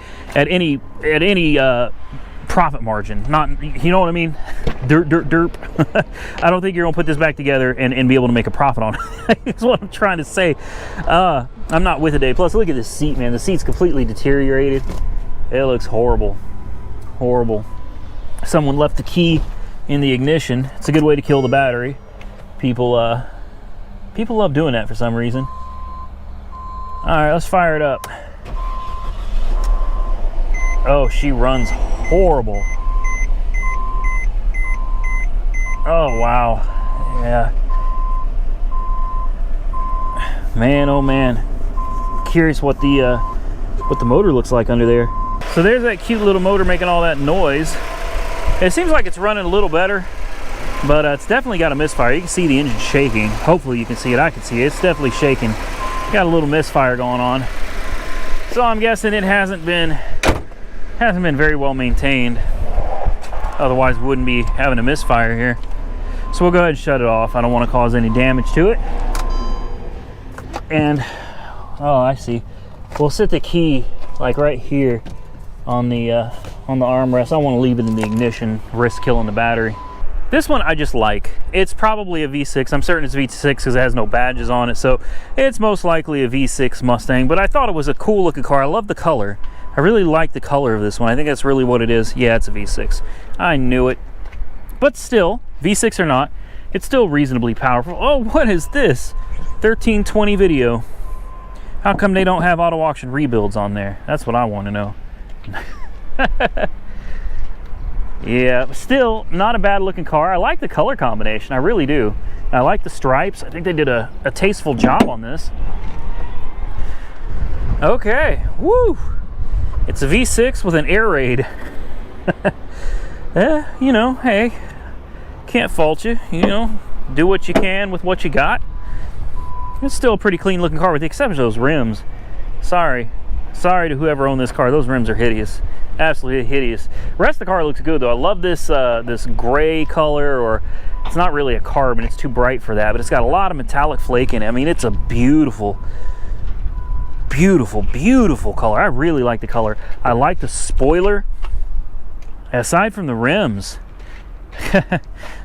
profit margin. Not, you know what I mean? Derp. I don't think you're gonna put this back together and be able to make a profit on it. That's what I'm trying to say. I'm not with it today. Plus, look at this seat, man. The seat's completely deteriorated. It looks horrible. Horrible. Someone left the key in the ignition. It's a good way to kill the battery. People love doing that for some reason. All right, let's fire it up. Oh, she runs horrible. Oh, wow. Yeah. Man, oh man. Curious what the motor looks like under there. So there's that cute little motor making all that noise. It seems like it's running a little better, but it's definitely got a misfire. You can see the engine shaking. Hopefully you can see it. I can see it. It's definitely shaking. Got a little misfire going on. So I'm guessing it hasn't been very well maintained. Otherwise we wouldn't be having a misfire here. So we'll go ahead and shut it off. I don't want to cause any damage to it. And oh, I see. We'll set the key like right here on the armrest. I don't want to leave it in the ignition, risk killing the battery. This one I just like. It's probably a V6. I'm certain it's V6 because it has no badges on it, so it's most likely a V6 Mustang, but I thought it was a cool looking car. I love the color. I really like the color of this one. I think that's really what it is. Yeah, it's a V6. I knew it. But still, V6 or not, it's still reasonably powerful. Oh, what is this? 1320 video. How come they don't have auto auction rebuilds on there? That's what I want to know. Yeah, but still not a bad looking car. I like the color combination, I really do. I like the stripes. I think they did a tasteful job on this. Okay, woo! It's a V6 with an air raid. You know, hey, can't fault you. You know, do what you can with what you got. It's still a pretty clean looking car with the exception of those rims. Sorry to whoever owned this car. Those rims are hideous. Absolutely hideous. The rest of the car looks good though. I love this this gray color, or it's not really a carbon, it's too bright for that, but it's got a lot of metallic flake in it. I mean, it's a beautiful color. I really like the color. I like the spoiler. Aside from the rims,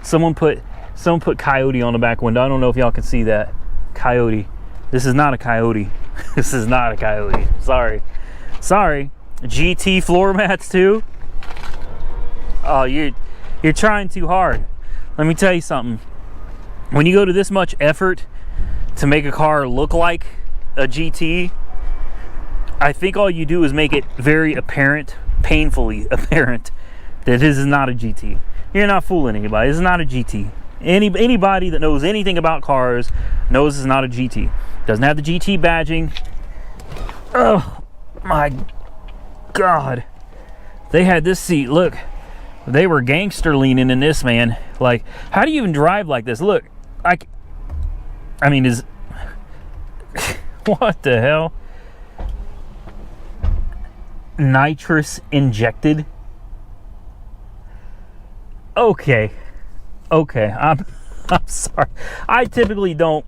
someone put Coyote on the back window. I don't know if y'all can see that. Coyote. This is not a Coyote. This is not a Coyote. Sorry. GT floor mats too. Oh, you're trying too hard. Let me tell you something. When you go to this much effort to make a car look like a GT, I think all you do is make it very apparent, painfully apparent, that this is not a GT. You're not fooling anybody. This is not a GT. Anybody that knows anything about cars knows it's not a GT. Doesn't have the GT badging. Oh my God. They had this seat. Look, they were gangster leaning in this, man. Like, how do you even drive like this? Look, I mean, is what the hell? Nitrous injected. Okay, I'm sorry. I typically don't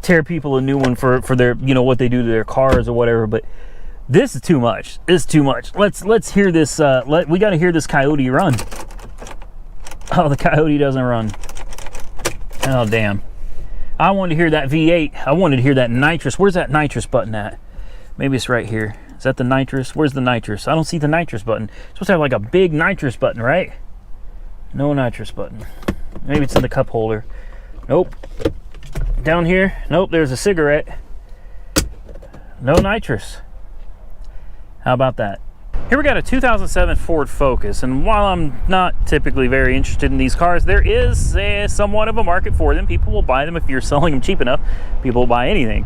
tear people a new one for their, you know, what they do to their cars or whatever, but this is too much. This is too much. Let's hear this. We got to hear this Coyote run. Oh, the Coyote doesn't run. Oh, damn. I wanted to hear that V8. I wanted to hear that nitrous. Where's that nitrous button at? Maybe it's right here. Is that the nitrous? Where's the nitrous? I don't see the nitrous button. It's supposed to have like a big nitrous button, right? No nitrous button. Maybe it's in the cup holder. Nope. Down here? Nope, there's a cigarette. No nitrous. How about that? Here we got a 2007 Ford Focus, and while I'm not typically very interested in these cars, there is somewhat of a market for them. People will buy them if you're selling them cheap enough. People will buy anything.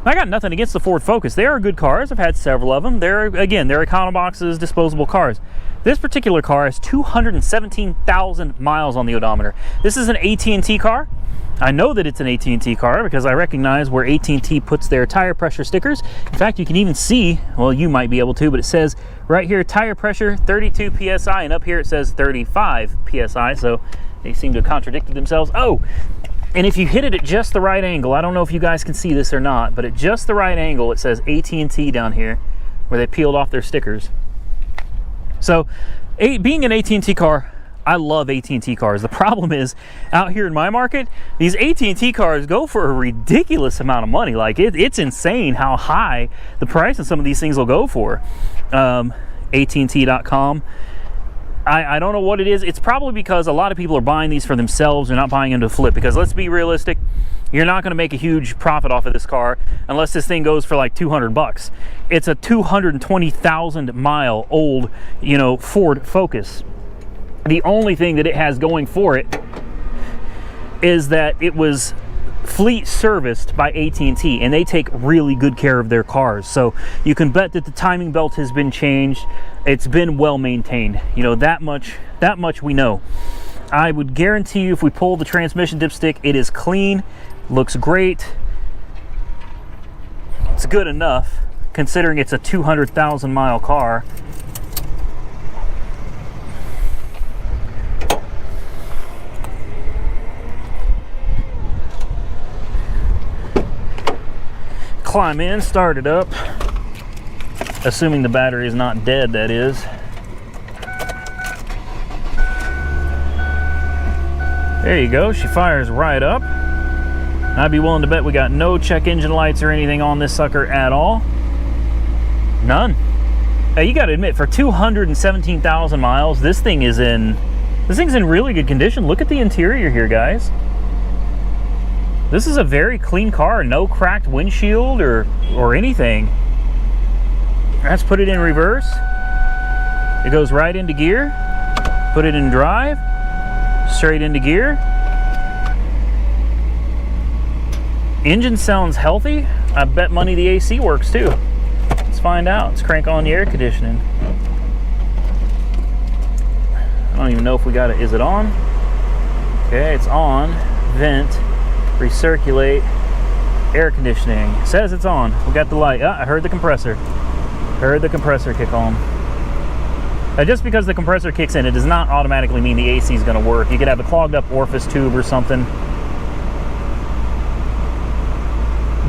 I got nothing against the Ford Focus. They are good cars. I've had several of them. They're econoboxes, disposable cars. This particular car has 217,000 miles on the odometer. This is an AT&T car. I know that it's an AT&T car because I recognize where AT&T puts their tire pressure stickers. In fact, you can even see, well, you might be able to, but it says right here, tire pressure 32 PSI, and up here it says 35 PSI, so they seem to have contradicted themselves. Oh, and if you hit it at just the right angle, I don't know if you guys can see this or not, but at just the right angle, it says AT&T down here where they peeled off their stickers. So, being an AT&T car, I love AT&T cars. The problem is, out here in my market, these AT&T cars go for a ridiculous amount of money. Like, it's insane how high the price of some of these things will go for. AT&T.com. I don't know what it is. It's probably because a lot of people are buying these for themselves. They're not buying them to flip. Because let's be realistic, you're not going to make a huge profit off of this car unless this thing goes for like 200 bucks. It's a 220,000 mile old, Ford Focus. The only thing that it has going for it is that it was fleet serviced by AT&T, and they take really good care of their cars. So you can bet that the timing belt has been changed. It's been well maintained. That much we know. I would guarantee you, if we pull the transmission dipstick, it is clean, looks great. It's good enough considering it's a 200,000 mile car. Climb in, start it up, assuming the battery is not dead, that is. There you go, she fires right up. I'd be willing to bet we got no check engine lights or anything on this sucker at all. None. Hey, you gotta admit, for 217,000 miles, this thing's in really good condition. Look at the interior here, guys. This is a very clean car, no cracked windshield or anything. Let's put it in reverse. It goes right into gear. Put it in drive, straight into gear. Engine sounds healthy. I bet money the AC works too. Let's find out. Let's crank on the air conditioning. I don't even know if we got it. Is it on? Okay, it's on. Vent. Recirculate, air conditioning. It says it's on. We got the light. I heard the compressor. Heard the compressor kick on. Just because the compressor kicks in, it does not automatically mean the AC is going to work. You could have a clogged up orifice tube or something.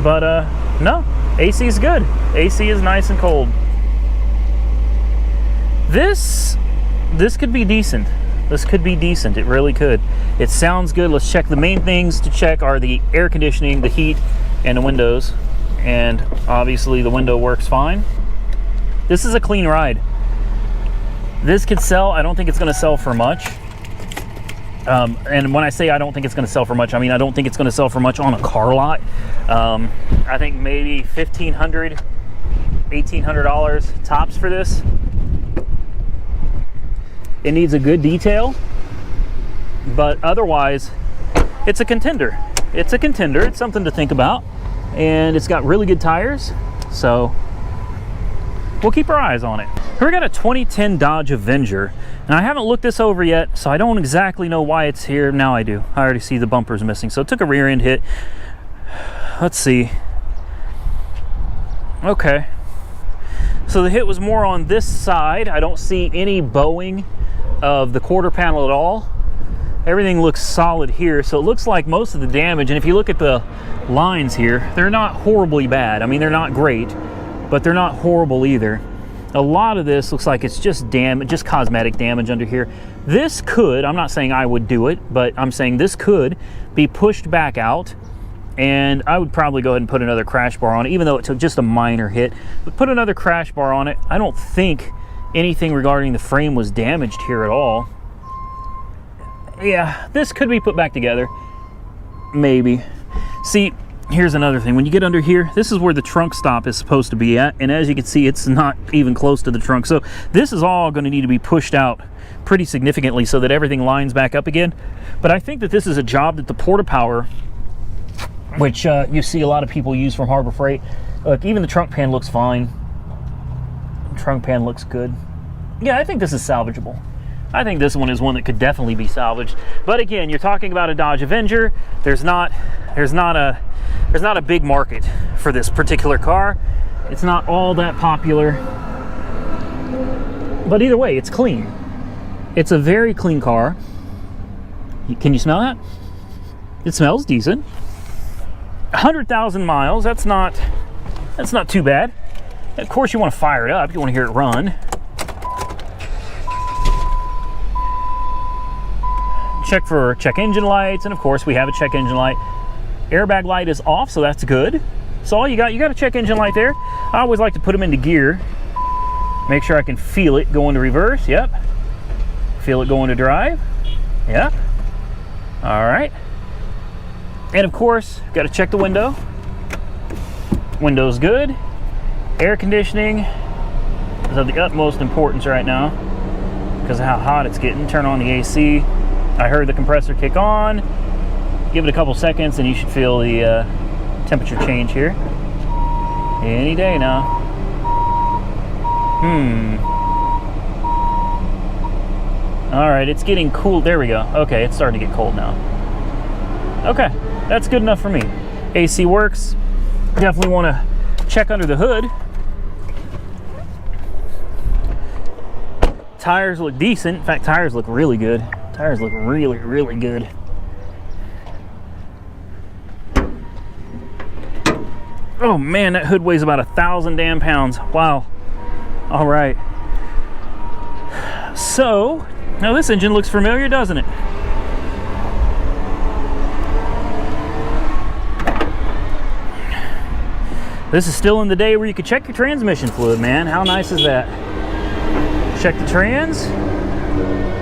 But no, AC is good. AC is nice and cold. This could be decent. This could be decent. It really could. It sounds good. Let's check. The main things to check are the air conditioning, the heat, and the windows. And obviously the window works fine. This is a clean ride. This could sell. I don't think it's going to sell for much. And when I say I don't think it's going to sell for much, I mean I don't think it's going to sell for much on a car lot. I think maybe $1,500, $1,800 tops for this. It needs a good detail, but otherwise, it's a contender. It's a contender. It's something to think about, and it's got really good tires, so we'll keep our eyes on it. Here we got a 2010 Dodge Avenger, and I haven't looked this over yet, so I don't exactly know why it's here. Now I do. I already see the bumpers missing, so it took a rear end hit. Let's see. Okay. So the hit was more on this side. I don't see any bowing of the quarter panel at all. Everything looks solid here, so it looks like most of the damage, and if you look at the lines here, they're not horribly bad. I mean, they're not great, but they're not horrible either. A lot of this looks like it's just damage, just cosmetic damage under here. This could, I'm not saying I would do it, but I'm saying this could be pushed back out And I would probably go ahead and put another crash bar on it, even though it took just a minor hit. But put another crash bar on it. I don't think anything regarding the frame was damaged here at all. Yeah, this could be put back together. Maybe. See, here's another thing. When you get under here, this is where the trunk stop is supposed to be at. And as you can see, it's not even close to the trunk. So this is all going to need to be pushed out pretty significantly so that everything lines back up again. But I think that this is a job that the Porta-Power, which you see a lot of people use from Harbor Freight. Look, even the trunk pan looks fine. Trunk pan looks good. Yeah, I think this is salvageable. I think this one is one that could definitely be salvaged. But again, you're talking about a Dodge Avenger. There's not a big market for this particular car. It's not all that popular. But either way, it's clean. It's a very clean car. Can you smell that? It smells decent. 100,000 miles, that's not too bad. Of course, you want to fire it up. You want to hear it run. Check for check engine lights, and of course we have a check engine light. Airbag light is off, so that's good. So all you got a check engine light there. I always like to put them into gear. Make sure I can feel it go into reverse. Yep. Feel it go into drive. Yep. All right. And of course, got to check the window. Window's good. Air conditioning is of the utmost importance right now because of how hot it's getting. Turn on the AC. I heard the compressor kick on. Give it a couple seconds and you should feel the temperature change here. Any day now. All right, it's getting cool. There we go. Okay, it's starting to get cold now. Okay, that's good enough for me. AC works. Definitely want to check under the hood. Tires look decent. In fact, tires look really good. Tires look really, really good. Oh man, that hood weighs about 1,000 damn pounds. Wow. All right. So, now this engine looks familiar, doesn't it? This is still in the day where you could check your transmission fluid, man. How nice is that? Check the trans.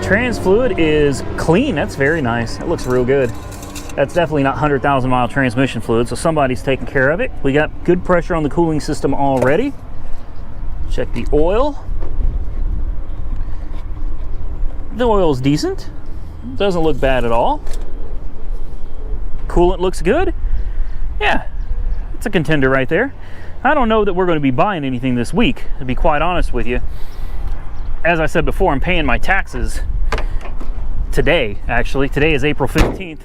Trans fluid is clean. That's very nice. It looks real good. That's definitely not 100,000 mile transmission fluid, so somebody's taking care of it. We got good pressure on the cooling system already. Check the oil. The oil is decent. Doesn't look bad at all. Coolant looks good. Yeah, it's a contender right there. I don't know that we're going to be buying anything this week, to be quite honest with you. As I said before, I'm paying my taxes today, actually. Today is April 15th.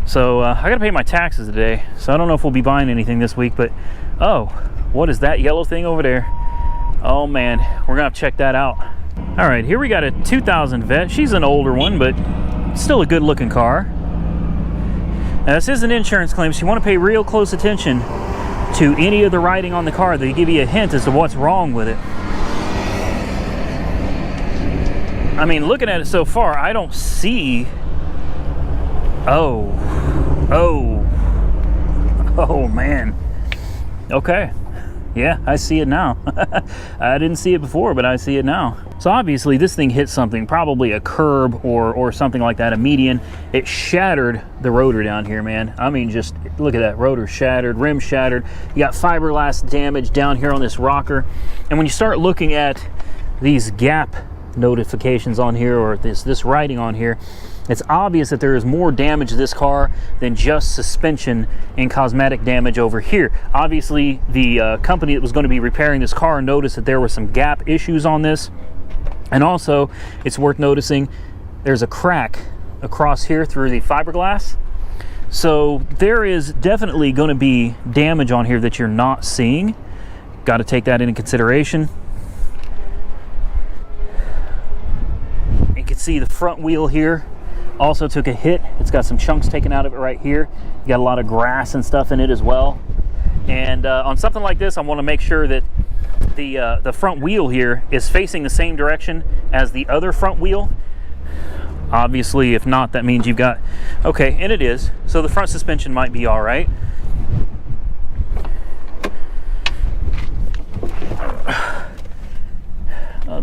So I got to pay my taxes today. So I don't know if we'll be buying anything this week, but oh, what is that yellow thing over there? Oh man, we're going to have to check that out. All right, here we got a 2000 Vet. She's an older one, but still a good looking car. Now this is an insurance claim, so you want to pay real close attention to any of the writing on the car. They give you a hint as to what's wrong with it. I mean, looking at it so far, I don't see... Oh, man. Okay. Yeah, I see it now. I didn't see it before, but I see it now. So obviously this thing hit something, probably a curb or something like that, a median. It shattered the rotor down here, man. I mean, just look at that, rotor shattered, rim shattered. You got fiberglass damage down here on this rocker. And when you start looking at these gap notifications on here, or this writing on here, it's obvious that there is more damage to this car than just suspension and cosmetic damage over here. Obviously, the company that was going to be repairing this car noticed that there were some gap issues on this. And also, it's worth noticing there's a crack across here through the fiberglass. So there is definitely going to be damage on here that you're not seeing. Got to take that into consideration. You can see the front wheel here also took a hit. It's got some chunks taken out of it right here. You got a lot of grass and stuff in it as well. And on something like this, I want to make sure that the front wheel here is facing the same direction as the other front wheel. Obviously, if not, that means you've got, okay, and it is. So the front suspension might be all right.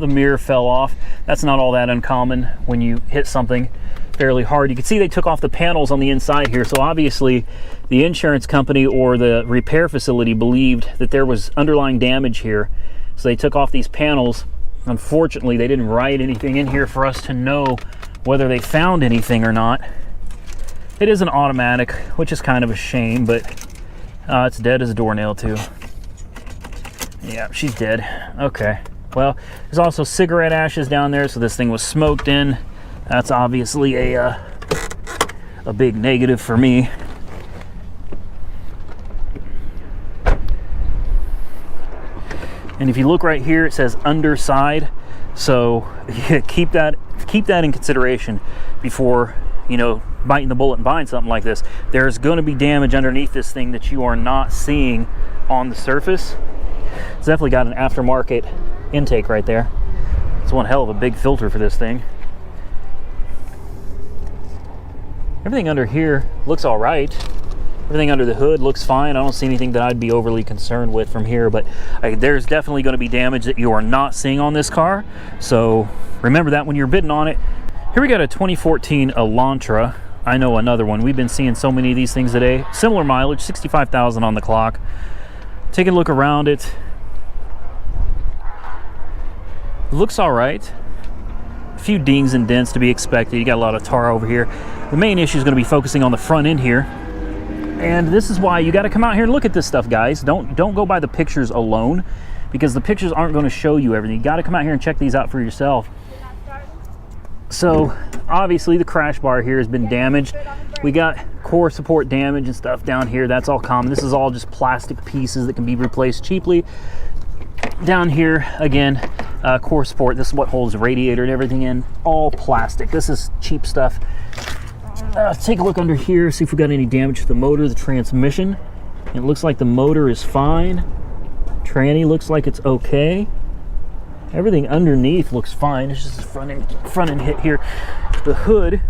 the mirror fell off. That's not all that uncommon when you hit something fairly hard. You can see they took off the panels on the inside here, so obviously the insurance company or the repair facility believed that there was underlying damage here, so they took off these panels. Unfortunately, they didn't write anything in here for us to know whether they found anything or not. It is an automatic, which is kind of a shame, but it's dead as a doornail too. Yeah, she's dead. Okay, well, there's also cigarette ashes down there, so this thing was smoked in. That's obviously a big negative for me. And if you look right here, it says underside, so yeah, keep that in consideration before, you know, biting the bullet and buying something like this. There's going to be damage underneath this thing that you are not seeing on the surface. It's definitely got an aftermarket intake right there. It's one hell of a big filter for this thing. Everything under here looks all right. Everything under the hood looks fine. I don't see anything that I'd be overly concerned with from here, but there's definitely going to be damage that you are not seeing on this car. So remember that when you're bidding on it. Here we got a 2014 Elantra. I know another one. We've been seeing so many of these things today. Similar mileage, 65,000 on the clock. Take a look around it. Looks all right. A few dings and dents to be expected. You got a lot of tar over here. The main issue is going to be focusing on the front end here. And this is why you got to come out here and look at this stuff, guys. Don't go by the pictures alone, because the pictures aren't going to show you everything. You got to come out here and check these out for yourself. So obviously the crash bar here has been damaged. We got core support damage and stuff down here. That's all common. This is all just plastic pieces that can be replaced cheaply. Down here again, core support. This is what holds the radiator and everything in. All plastic. This is cheap stuff. Take a look under here, see if we got any damage to the motor, the transmission. It looks like the motor is fine. Tranny looks like it's okay. Everything underneath looks fine. It's just the front end hit here. The hood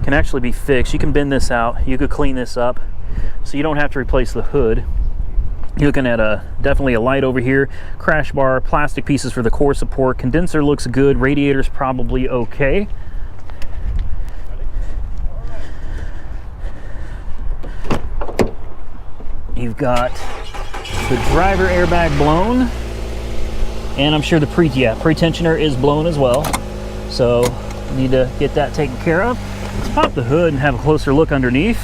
can actually be fixed. You can bend this out. You could clean this up, so you don't have to replace the hood. You're looking at definitely a light over here. Crash bar, plastic pieces for the core support. Condenser looks good. Radiator's probably okay. You've got the driver airbag blown, and I'm sure the pretensioner is blown as well. So need to get that taken care of. Let's pop the hood and have a closer look underneath.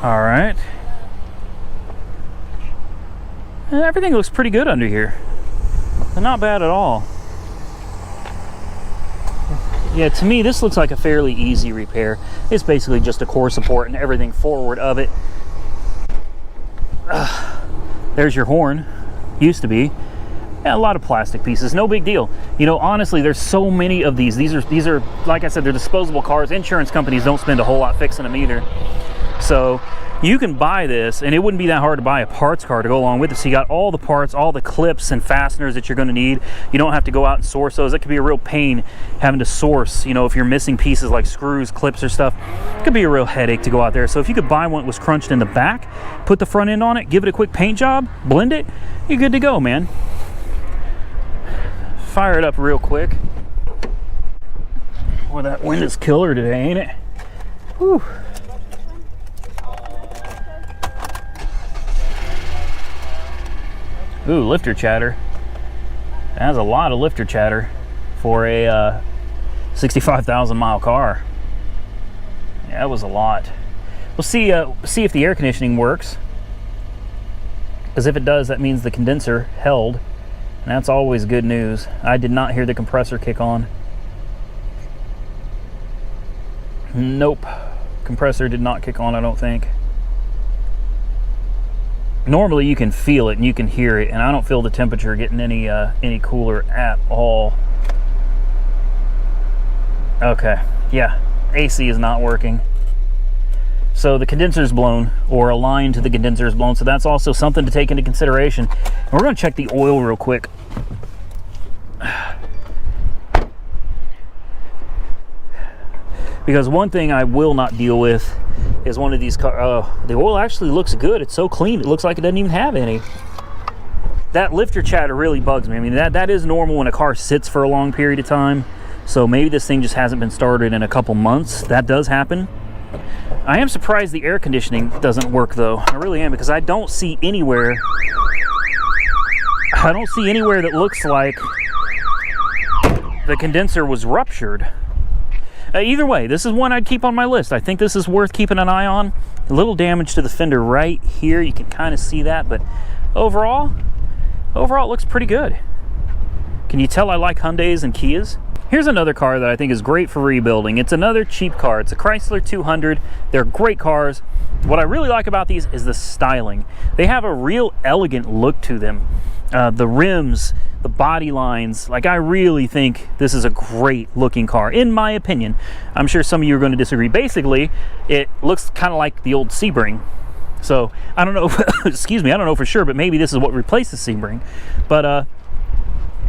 All right. Everything looks pretty good under here. Not bad at all. Yeah, to me, this looks like a fairly easy repair. It's basically just a core support and everything forward of it. There's your horn. Used to be. Yeah, a lot of plastic pieces. No big deal. You know, honestly, there's so many of these. These are, like I said, they're disposable cars. Insurance companies don't spend a whole lot fixing them either. So you can buy this, and it wouldn't be that hard to buy a parts car to go along with it. So you got all the parts, all the clips and fasteners that you're going to need. You don't have to go out and source those. It could be a real pain having to source, you know, if you're missing pieces like screws, clips or stuff. It could be a real headache to go out there. So if you could buy one that was crunched in the back, put the front end on it, give it a quick paint job, blend it, you're good to go, man. Fire it up real quick. Boy, that wind is killer today, ain't it? Whew. Ooh, lifter chatter. That's a lot of lifter chatter for a 65,000 mile car. Yeah, that was a lot. We'll see if the air conditioning works. Because if it does, that means the condenser held. And that's always good news. I did not hear the compressor kick on. Nope. Compressor did not kick on, I don't think. Normally you can feel it and you can hear it, and I don't feel the temperature getting any cooler at all. Okay, yeah, AC is not working. So the condenser is blown, or a line to the condenser is blown, so that's also something to take into consideration. And we're going to check the oil real quick. Because one thing I will not deal with is one of these cars. The oil actually looks good. It's so clean. It looks like it doesn't even have any. That lifter chatter really bugs me. I mean, that is normal when a car sits for a long period of time. So maybe this thing just hasn't been started in a couple months. That does happen. I am surprised the air conditioning doesn't work though. I really am, because I don't see anywhere that looks like the condenser was ruptured. Either way, this is one I'd keep on my list. I think this is worth keeping an eye on. A little damage to the fender right here. You can kind of see that, but overall it looks pretty good. Can you tell I like Hyundais and Kias? Here's another car that I think is great for rebuilding. It's another cheap car. It's a Chrysler 200. They're great cars. What I really like about these is the styling. They have a real elegant look to them. The rims, the body lines, like I really think this is a great looking car, in my opinion. I'm sure some of you are going to disagree. Basically, it looks kind of like the old Sebring. So I don't know, excuse me, I don't know for sure, but maybe this is what replaced the Sebring. But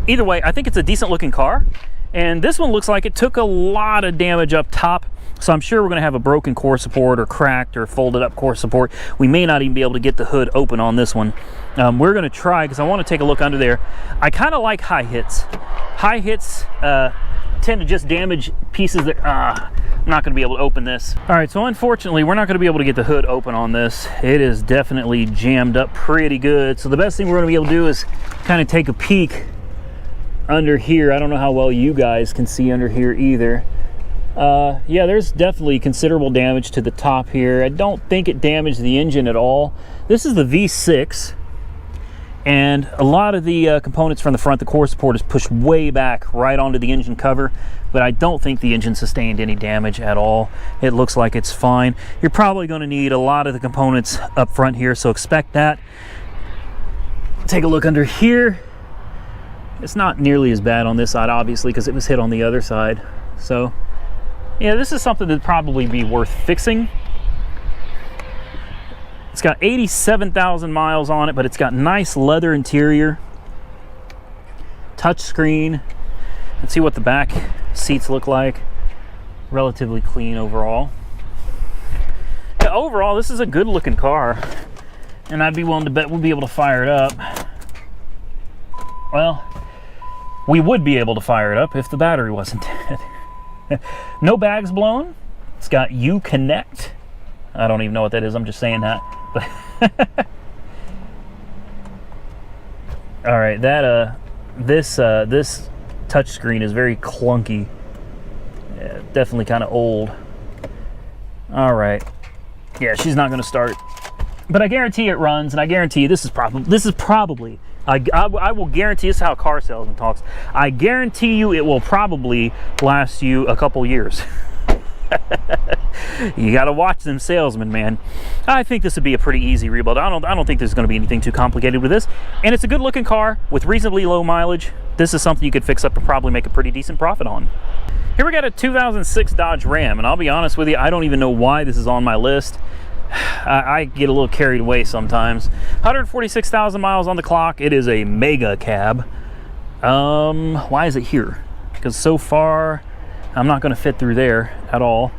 either way, I think it's a decent looking car. And this one looks like it took a lot of damage up top. So I'm sure we're going to have a broken core support or cracked or folded up core support. We may not even be able to get the hood open on this one. We're going to try, because I want to take a look under there. I kind of like high hits. High hits tend to just damage pieces that... I'm not going to be able to open this. All right, so unfortunately, we're not going to be able to get the hood open on this. It is definitely jammed up pretty good. So the best thing we're going to be able to do is kind of take a peek under here. I don't know how well you guys can see under here either. Yeah, there's definitely considerable damage to the top here. I don't think it damaged the engine at all. This is the V6, and a lot of the components from the front, the core support is pushed way back right onto the engine cover, but I don't think the engine sustained any damage at all. It looks like it's fine. You're probably going to need a lot of the components up front here, so expect that. Take a look under here. It's not nearly as bad on this side, obviously, because it was hit on the other side. So yeah, this is something that'd probably be worth fixing. It's got 87,000 miles on it, but it's got nice leather interior, touch screen. Let's see what the back seats look like. Relatively clean overall. Yeah, overall, this is a good looking car, and I'd be willing to bet we'll be able to fire it up. Well, we would be able to fire it up if the battery wasn't dead. No bags blown. It's got Uconnect. I don't even know what that is. I'm just saying that. But all right, that this touch screen is very clunky. Yeah, definitely kind of old. All right. Yeah, she's not going to start. But I guarantee it runs, and I guarantee you this is probably I will guarantee, this is how a car salesman talks. I guarantee you it will probably last you a couple years. You got to watch them salesmen, man. I think this would be a pretty easy rebuild. I don't think there's going to be anything too complicated with this. And it's a good looking car with reasonably low mileage. This is something you could fix up and probably make a pretty decent profit on. Here we got a 2006 Dodge Ram, and I'll be honest with you, I don't even know why this is on my list. I get a little carried away sometimes. 146,000 miles on the clock. It is a mega cab. Why is it here? Because so far I'm not going to fit through there at all.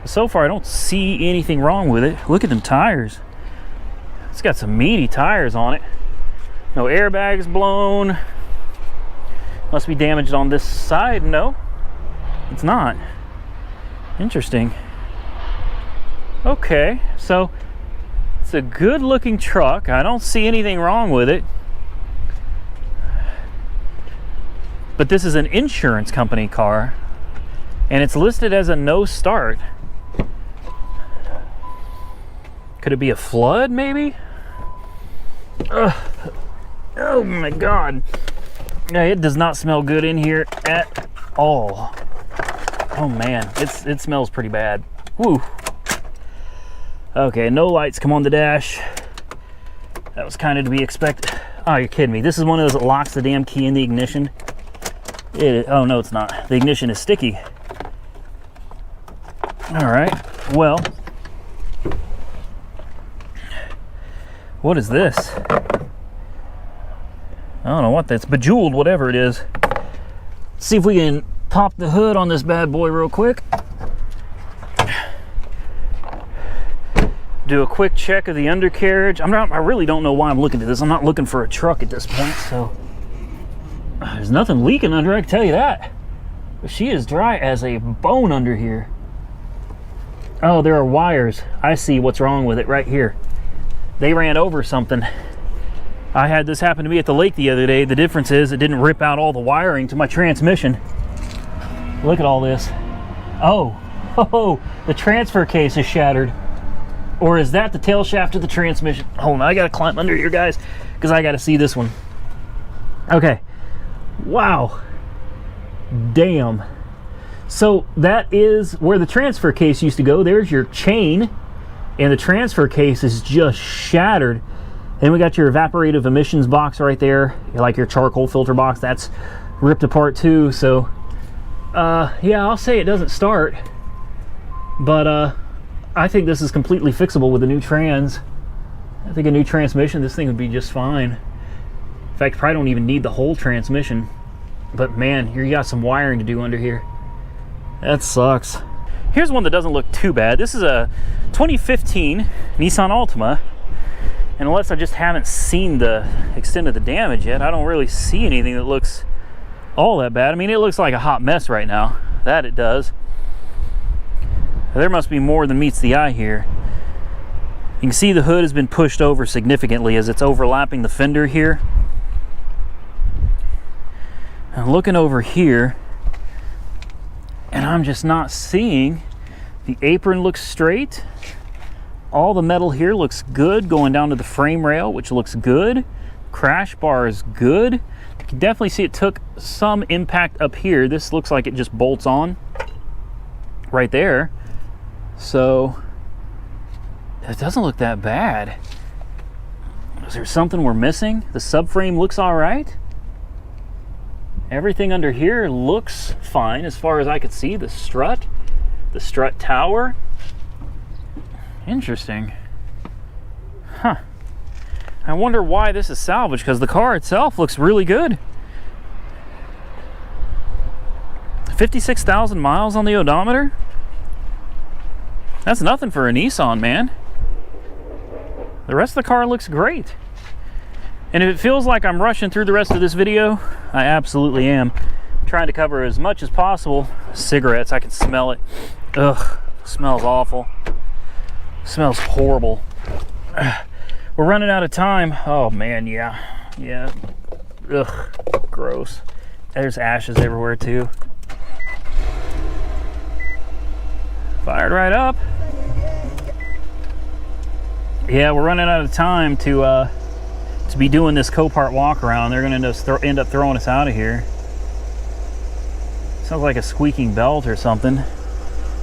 So far I don't see anything wrong with it. Look at them tires. It's got some meaty tires on it. No airbags blown. Must be damaged on this side. No, it's not. Interesting. Okay, so it's a good looking truck. I don't see anything wrong with it. But this is an insurance company car, and it's listed as a no start. Could it be a flood, maybe? Ugh. Oh my God. Yeah, it does not smell good in here at all. Oh man, it smells pretty bad. Woo. Okay, no lights come on the dash. That was kind of to be expected. Oh, you're kidding me. This is one of those that locks the damn key in the ignition. Oh, no, it's not. The ignition is sticky. All right, well. What is this? I don't know what that's. Bejeweled, whatever it is. Let's see if we can pop the hood on this bad boy real quick. Do a quick check of the undercarriage. I really don't know why I'm looking at this. I'm not looking for a truck at this point, so there's nothing leaking under, I can tell you that. But she is dry as a bone under here. Oh, there are wires. I see what's wrong with it right here. They ran over something. I had this happen to me at the lake the other day. The difference is it didn't rip out all the wiring to my transmission. Look at all this. Oh, the transfer case is shattered. Or is that the tail shaft of the transmission? Hold on, I gotta climb under here, guys, because I gotta see this one. Okay. Wow. Damn. So that is where the transfer case used to go. There's your chain, and the transfer case is just shattered. Then we got your evaporative emissions box right there, like your charcoal filter box. That's ripped apart too. So, yeah, I'll say it doesn't start, but I think this is completely fixable with a new trans. I think a new transmission, this thing would be just fine. In fact, probably don't even need the whole transmission. But man, you got some wiring to do under here. That sucks. Here's one that doesn't look too bad. This is a 2015 Nissan Altima. And unless I just haven't seen the extent of the damage yet, I don't really see anything that looks all that bad. I mean, it looks like a hot mess right now. That it does. There must be more than meets the eye here. You can see the hood has been pushed over significantly as it's overlapping the fender here. I'm looking over here, and I'm just not seeing. The apron looks straight. All the metal here looks good, going down to the frame rail, which looks good. Crash bar is good. You can definitely see it took some impact up here. This looks like it just bolts on right there. So it doesn't look that bad. Is there something we're missing? The subframe looks all right. Everything under here looks fine as far as I could see. The strut tower. Interesting. Huh. I wonder why this is salvaged, because the car itself looks really good. 56,000 miles on the odometer. That's nothing for a Nissan, man. The rest of the car looks great. And if it feels like I'm rushing through the rest of this video, I absolutely am. I'm trying to cover as much as possible. Cigarettes, I can smell it. Ugh, smells awful. Smells horrible. We're running out of time. Oh man, yeah. Ugh, gross. There's ashes everywhere too. Fired right up. Yeah, we're running out of time to be doing this Copart walk around. They're going to end up throwing us out of here. Sounds like a squeaking belt or something.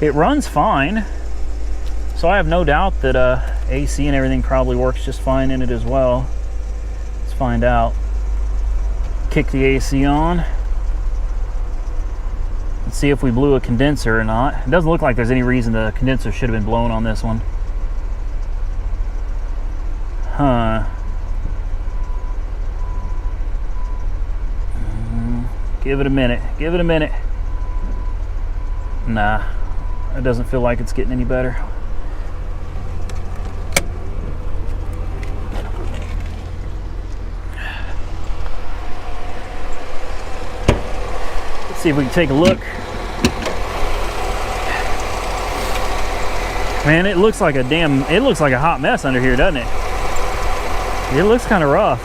It runs fine, so I have no doubt that AC and everything probably works just fine in it as well. Let's find out. Kick the AC on. Let's see if we blew a condenser or not. It doesn't look like there's any reason the condenser should have been blown on this one. Huh. Give it a minute. Give it a minute. Nah. It doesn't feel like it's getting any better. Let's see if we can take a look. Man, it looks like a hot mess under here, doesn't it? It looks kind of rough.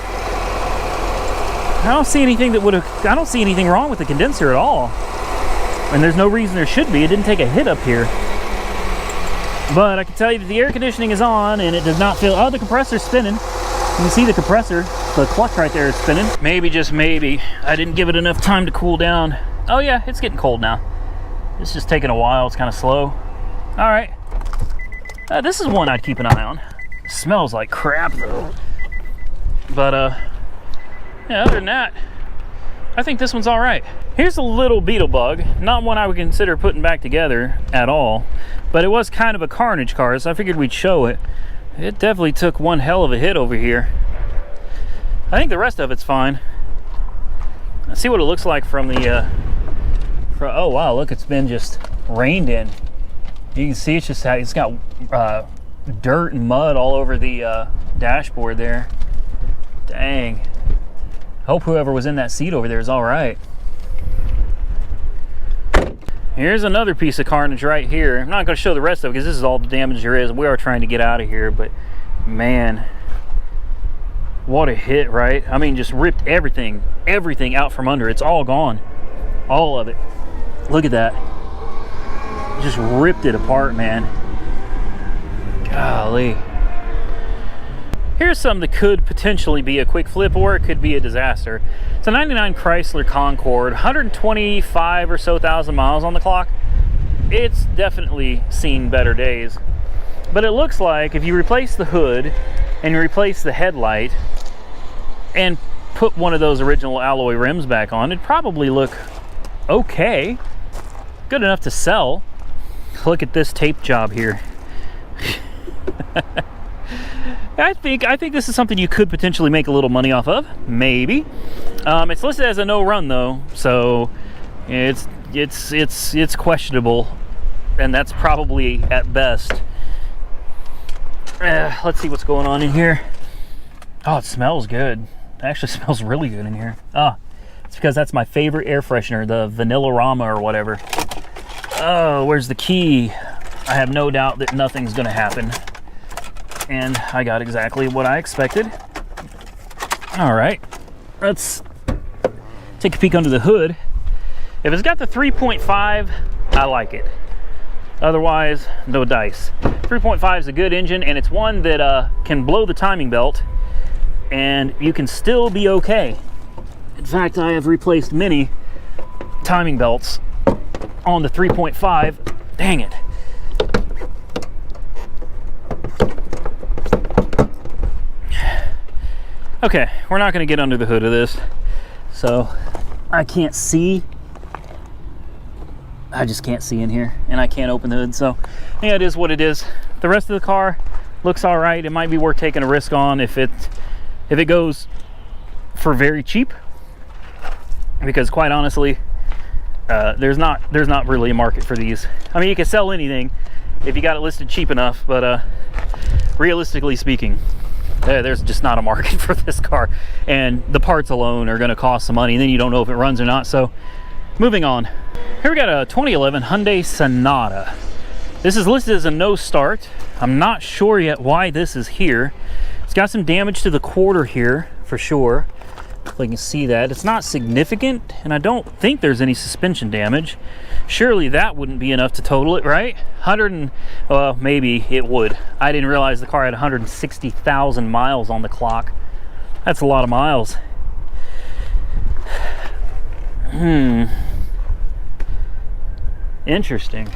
I don't see anything wrong with the condenser at all. And there's no reason there should be. It didn't take a hit up here. But I can tell you that the air conditioning is on and it does not feel, oh, the compressor's spinning. You can see the compressor, the clutch right there is spinning. Maybe, just maybe, I didn't give it enough time to cool down. Oh yeah, it's getting cold now. It's just taking a while, it's kind of slow. All right. This is one I'd keep an eye on. It smells like crap though. But yeah, other than that, I think this one's all right. Here's a little beetle bug, not one I would consider putting back together at all, but it was kind of a Carnage car, so I figured we'd show it. It definitely took one hell of a hit over here. I think the rest of it's fine. Let's see what it looks like from the, oh wow, look, it's been just rained in. You can see it's got dirt and mud all over the dashboard there. Dang. Hope whoever was in that seat over there is all right. Here's another piece of carnage right here. I'm not going to show the rest of it because this is all the damage there is. We are trying to get out of here, but man, what a hit, right? I mean, just ripped everything out from under. It's all gone. All of it. Look at that. Just ripped it apart, man. Golly. Here's something that could potentially be a quick flip, or it could be a disaster. It's a 99 Chrysler Concorde, 125 or so thousand miles on the clock. It's definitely seen better days. But it looks like if you replace the hood and you replace the headlight and put one of those original alloy rims back on, it'd probably look okay. Good enough to sell. Look at this tape job here. I think this is something you could potentially make a little money off of, maybe. It's listed as a no run though, so it's questionable, and that's probably at best. Let's see what's going on in here. Oh, it smells good. It actually smells really good in here. It's because that's my favorite air freshener, the Vanilla Rama or whatever. Oh, where's the key? I have no doubt that nothing's gonna happen. And I got exactly what I expected. All right, let's take a peek under the hood. If it's got the 3.5, I like it. Otherwise, no dice. 3.5 is a good engine, and it's one that can blow the timing belt, and you can still be okay. In fact, I have replaced many timing belts on the 3.5. Dang it. Okay, we're not going to get under the hood of this, so I can't see. I just can't see in here, and I can't open the hood, so yeah, it is what it is. The rest of the car looks all right. It might be worth taking a risk on if it goes for very cheap, because quite honestly, there's not really a market for these. I mean, you can sell anything if you got it listed cheap enough, but realistically speaking, there's just not a market for this car, and the parts alone are going to cost some money, and then you don't know if it runs or not. So moving on, here we got a 2011 Hyundai Sonata. This is listed as a no start. I'm not sure yet why this is here. It's got some damage to the quarter here for sure. If you can see that, it's not significant, and I don't think there's any suspension damage. Surely that wouldn't be enough to total it, right? Well, maybe it would. I didn't realize the car had 160,000 miles on the clock. That's a lot of miles. Interesting.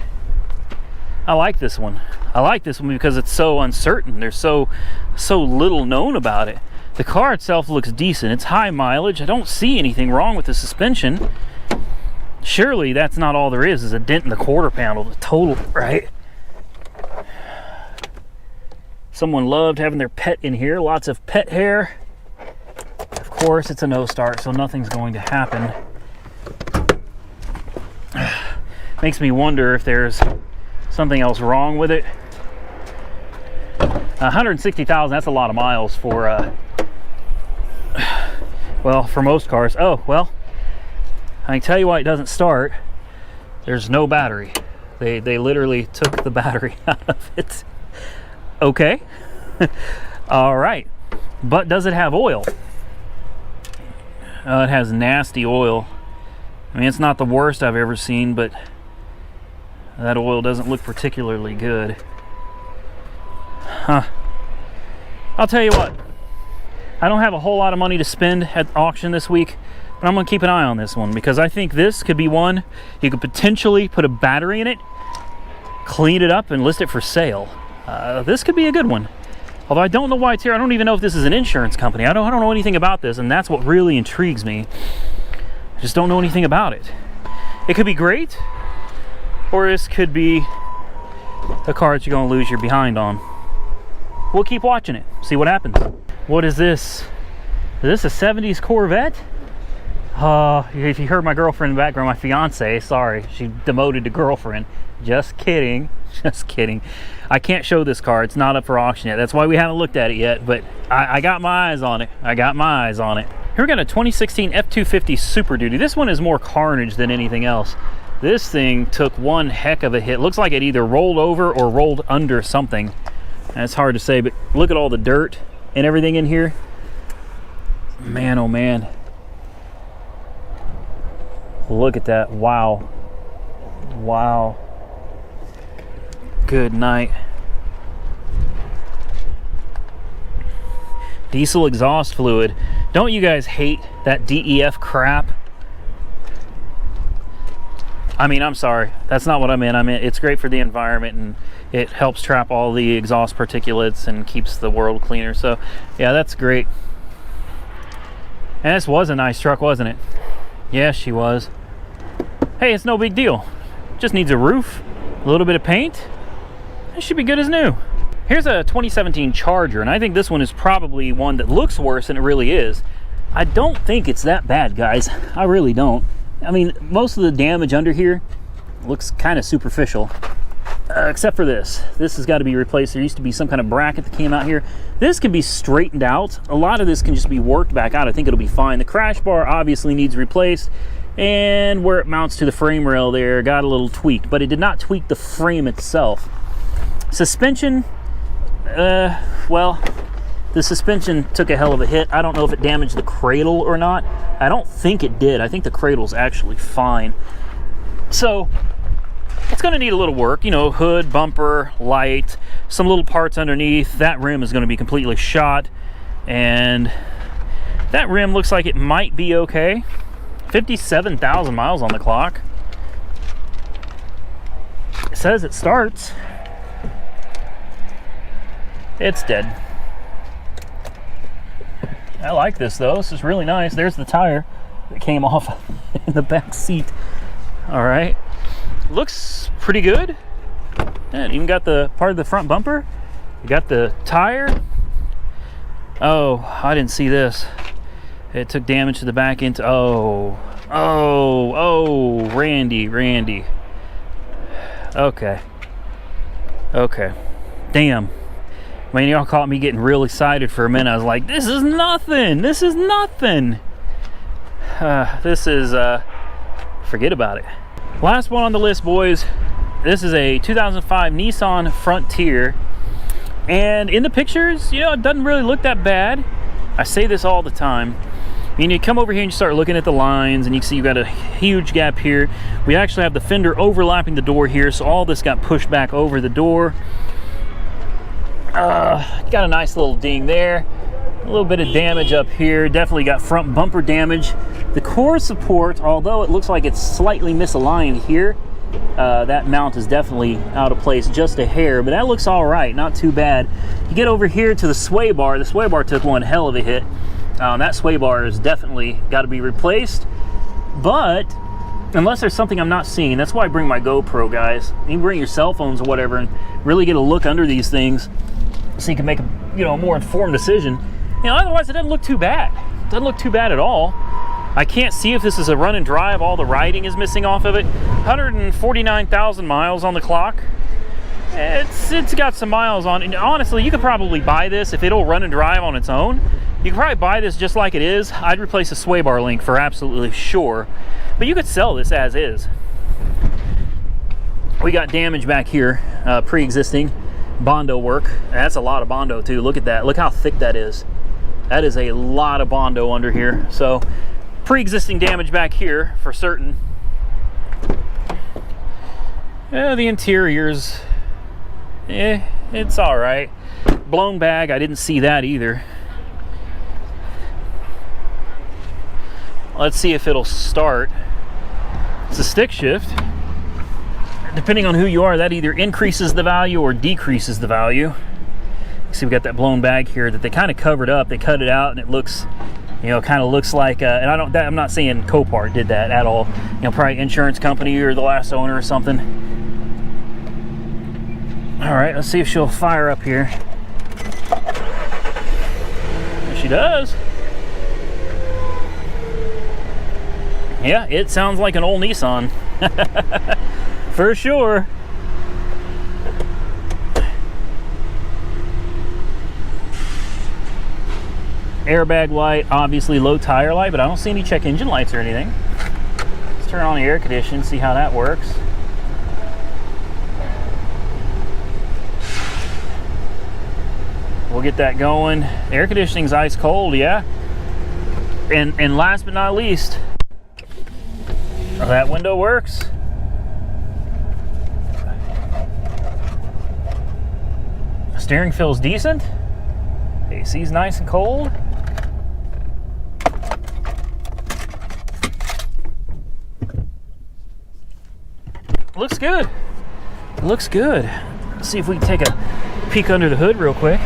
I like this one. I like this one because it's so uncertain. There's so little known about it. The car itself looks decent. It's high mileage. I don't see anything wrong with the suspension. Surely that's not all there is a dent in the quarter panel to total, right? Someone loved having their pet in here. Lots of pet hair. Of course, it's a no start, so nothing's going to happen. Makes me wonder if there's something else wrong with it. 160,000, that's a lot of miles for well, for most cars. Oh, well, I can tell you why it doesn't start. There's no battery. They literally took the battery out of it. Okay. All right. But does it have oil? It has nasty oil. I mean, it's not the worst I've ever seen, but that oil doesn't look particularly good. Huh. I'll tell you what. I don't have a whole lot of money to spend at auction this week, but I'm going to keep an eye on this one because I think this could be one you could potentially put a battery in it, clean it up, and list it for sale. This could be a good one. Although I don't know why it's here. I don't even know if this is an insurance company. I don't know anything about this, and that's what really intrigues me. I just don't know anything about it. It could be great, or this could be a car that you're going to lose your behind on. We'll keep watching it, see what happens. What is this? Is this a 70s Corvette? If you heard my girlfriend in the background, my fiance, sorry, she demoted to girlfriend. Just kidding. Just kidding. I can't show this car. It's not up for auction yet. That's why we haven't looked at it yet, but I got my eyes on it. I got my eyes on it. Here we got a 2016 F-250 Super Duty. This one is more Carnage than anything else. This thing took one heck of a hit. Looks like it either rolled over or rolled under something. That's hard to say, but look at all the dirt and everything in here. Man, oh man. Look at that. Wow. Wow. Good night. Diesel exhaust fluid. Don't you guys hate that DEF crap? I mean, I'm sorry. That's not what I meant. I meant it's great for the environment and it helps trap all the exhaust particulates and keeps the world cleaner. So, yeah, that's great. And this was a nice truck, wasn't it? Yes, she was. Hey, it's no big deal. Just needs a roof, a little bit of paint. It should be good as new. Here's a 2017 Charger, and I think this one is probably one that looks worse than it really is. I don't think it's that bad, guys. I really don't. I mean, most of the damage under here looks kind of superficial, except for this. This has got to be replaced. There used to be some kind of bracket that came out here. This can be straightened out. A lot of this can just be worked back out. I think it'll be fine. The crash bar obviously needs replaced, and where it mounts to the frame rail there got a little tweaked, but it did not tweak the frame itself. Suspension, well, the suspension took a hell of a hit. I don't know if it damaged the cradle or not. I don't think it did. I think the cradle's actually fine. So it's going to need a little work, you know, hood, bumper, light, some little parts underneath. That rim is going to be completely shot, and that rim looks like it might be okay. 57,000 miles on the clock. It says it starts. It's dead. I like this though. This is really nice. There's the tire that came off in the back seat. All right. Looks pretty good. Yeah, it even got the part of the front bumper. You got the tire. Oh, I didn't see this. It took damage to the back end. Oh, Randy. Okay. Damn. Man, y'all caught me getting real excited for a minute. I was like, this is nothing. This is forget about it. Last one on the list, boys. This is a 2005 Nissan Frontier. And in the pictures, you know, it doesn't really look that bad. I say this all the time. I mean, you come over here and you start looking at the lines and you can see you've got a huge gap here. We actually have the fender overlapping the door here, so all this got pushed back over the door. Got a nice little ding there. A little bit of damage up here. Definitely got front bumper damage. The core support, although it looks like it's slightly misaligned here, that mount is definitely out of place just a hair, but that looks all right, not too bad. You get over here to the sway bar. The sway bar took one hell of a hit. That sway bar has definitely got to be replaced, but unless there's something I'm not seeing, that's why I bring my GoPro, guys. You can bring your cell phones or whatever and really get a look under these things so you can make a, you know, more informed decision. You know, otherwise it doesn't look too bad. It doesn't look too bad at all. I can't see if this is a run and drive. All the writing is missing off of it. 149,000 miles on the clock. It's got some miles on it. And honestly, you could probably buy this if it'll run and drive on its own. You could probably buy this just like it is. I'd replace the sway bar link for absolutely sure. But you could sell this as is. We got damage back here, pre-existing Bondo work. That's a lot of Bondo too. Look at that. Look how thick that is. That is a lot of Bondo under here. So pre-existing damage back here for certain. The interior's, it's all right. Blown bag, I didn't see that either. Let's see if it'll start. It's a stick shift. Depending on who you are, that either increases the value or decreases the value. See, we got that blown bag here that they kind of covered up. They cut it out, and it looks, you know, kind of looks like. And I'm not saying Copart did that at all. You know, probably insurance company or the last owner or something. All right, let's see if she'll fire up here. There she does. Yeah, it sounds like an old Nissan. For sure. Airbag light, obviously low tire light, but I don't see any check engine lights or anything. Let's turn on the air conditioning, see how that works. We'll get that going. Air conditioning's ice cold, yeah. And last but not least, that window works. Steering feels decent. AC's nice and cold. Looks good. Looks good. Let's see if we can take a peek under the hood real quick.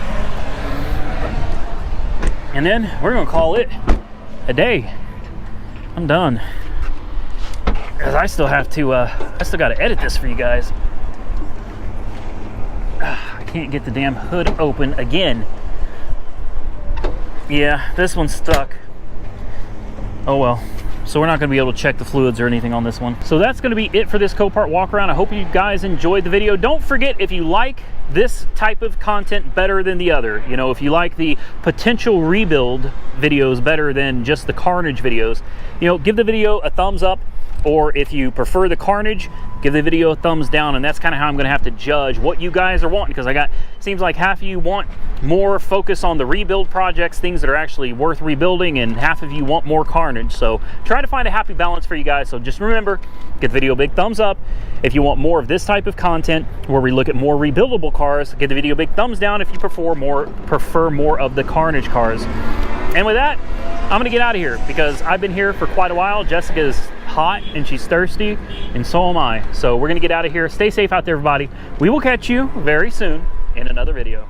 And then we're gonna call it a day. I'm done. Because I still have to, I still gotta edit this for you guys. I can't get the damn hood open again. Yeah, this one's stuck. Oh well. So we're not going to be able to check the fluids or anything on this one. So that's going to be it for this Copart walk around. I hope you guys enjoyed the video. Don't forget, if you like this type of content better than the other, you know, if you like the potential rebuild videos better than just the Carnage videos, you know, give the video a thumbs up. Or if you prefer the Carnage, give the video a thumbs down. And that's kind of how I'm going to have to judge what you guys are wanting, because seems like half of you want more focus on the rebuild projects, things that are actually worth rebuilding, and half of you want more Carnage. So try to find a happy balance for you guys. So just remember, give the video a big thumbs up if you want more of this type of content where we look at more rebuildable cars. Give the video a big thumbs down if you prefer more of the Carnage cars. And with that, I'm gonna get out of here because I've been here for quite a while. Jessica is hot and she's thirsty, and so am I. So we're gonna get out of here. Stay safe out there, everybody. We will catch you very soon in another video.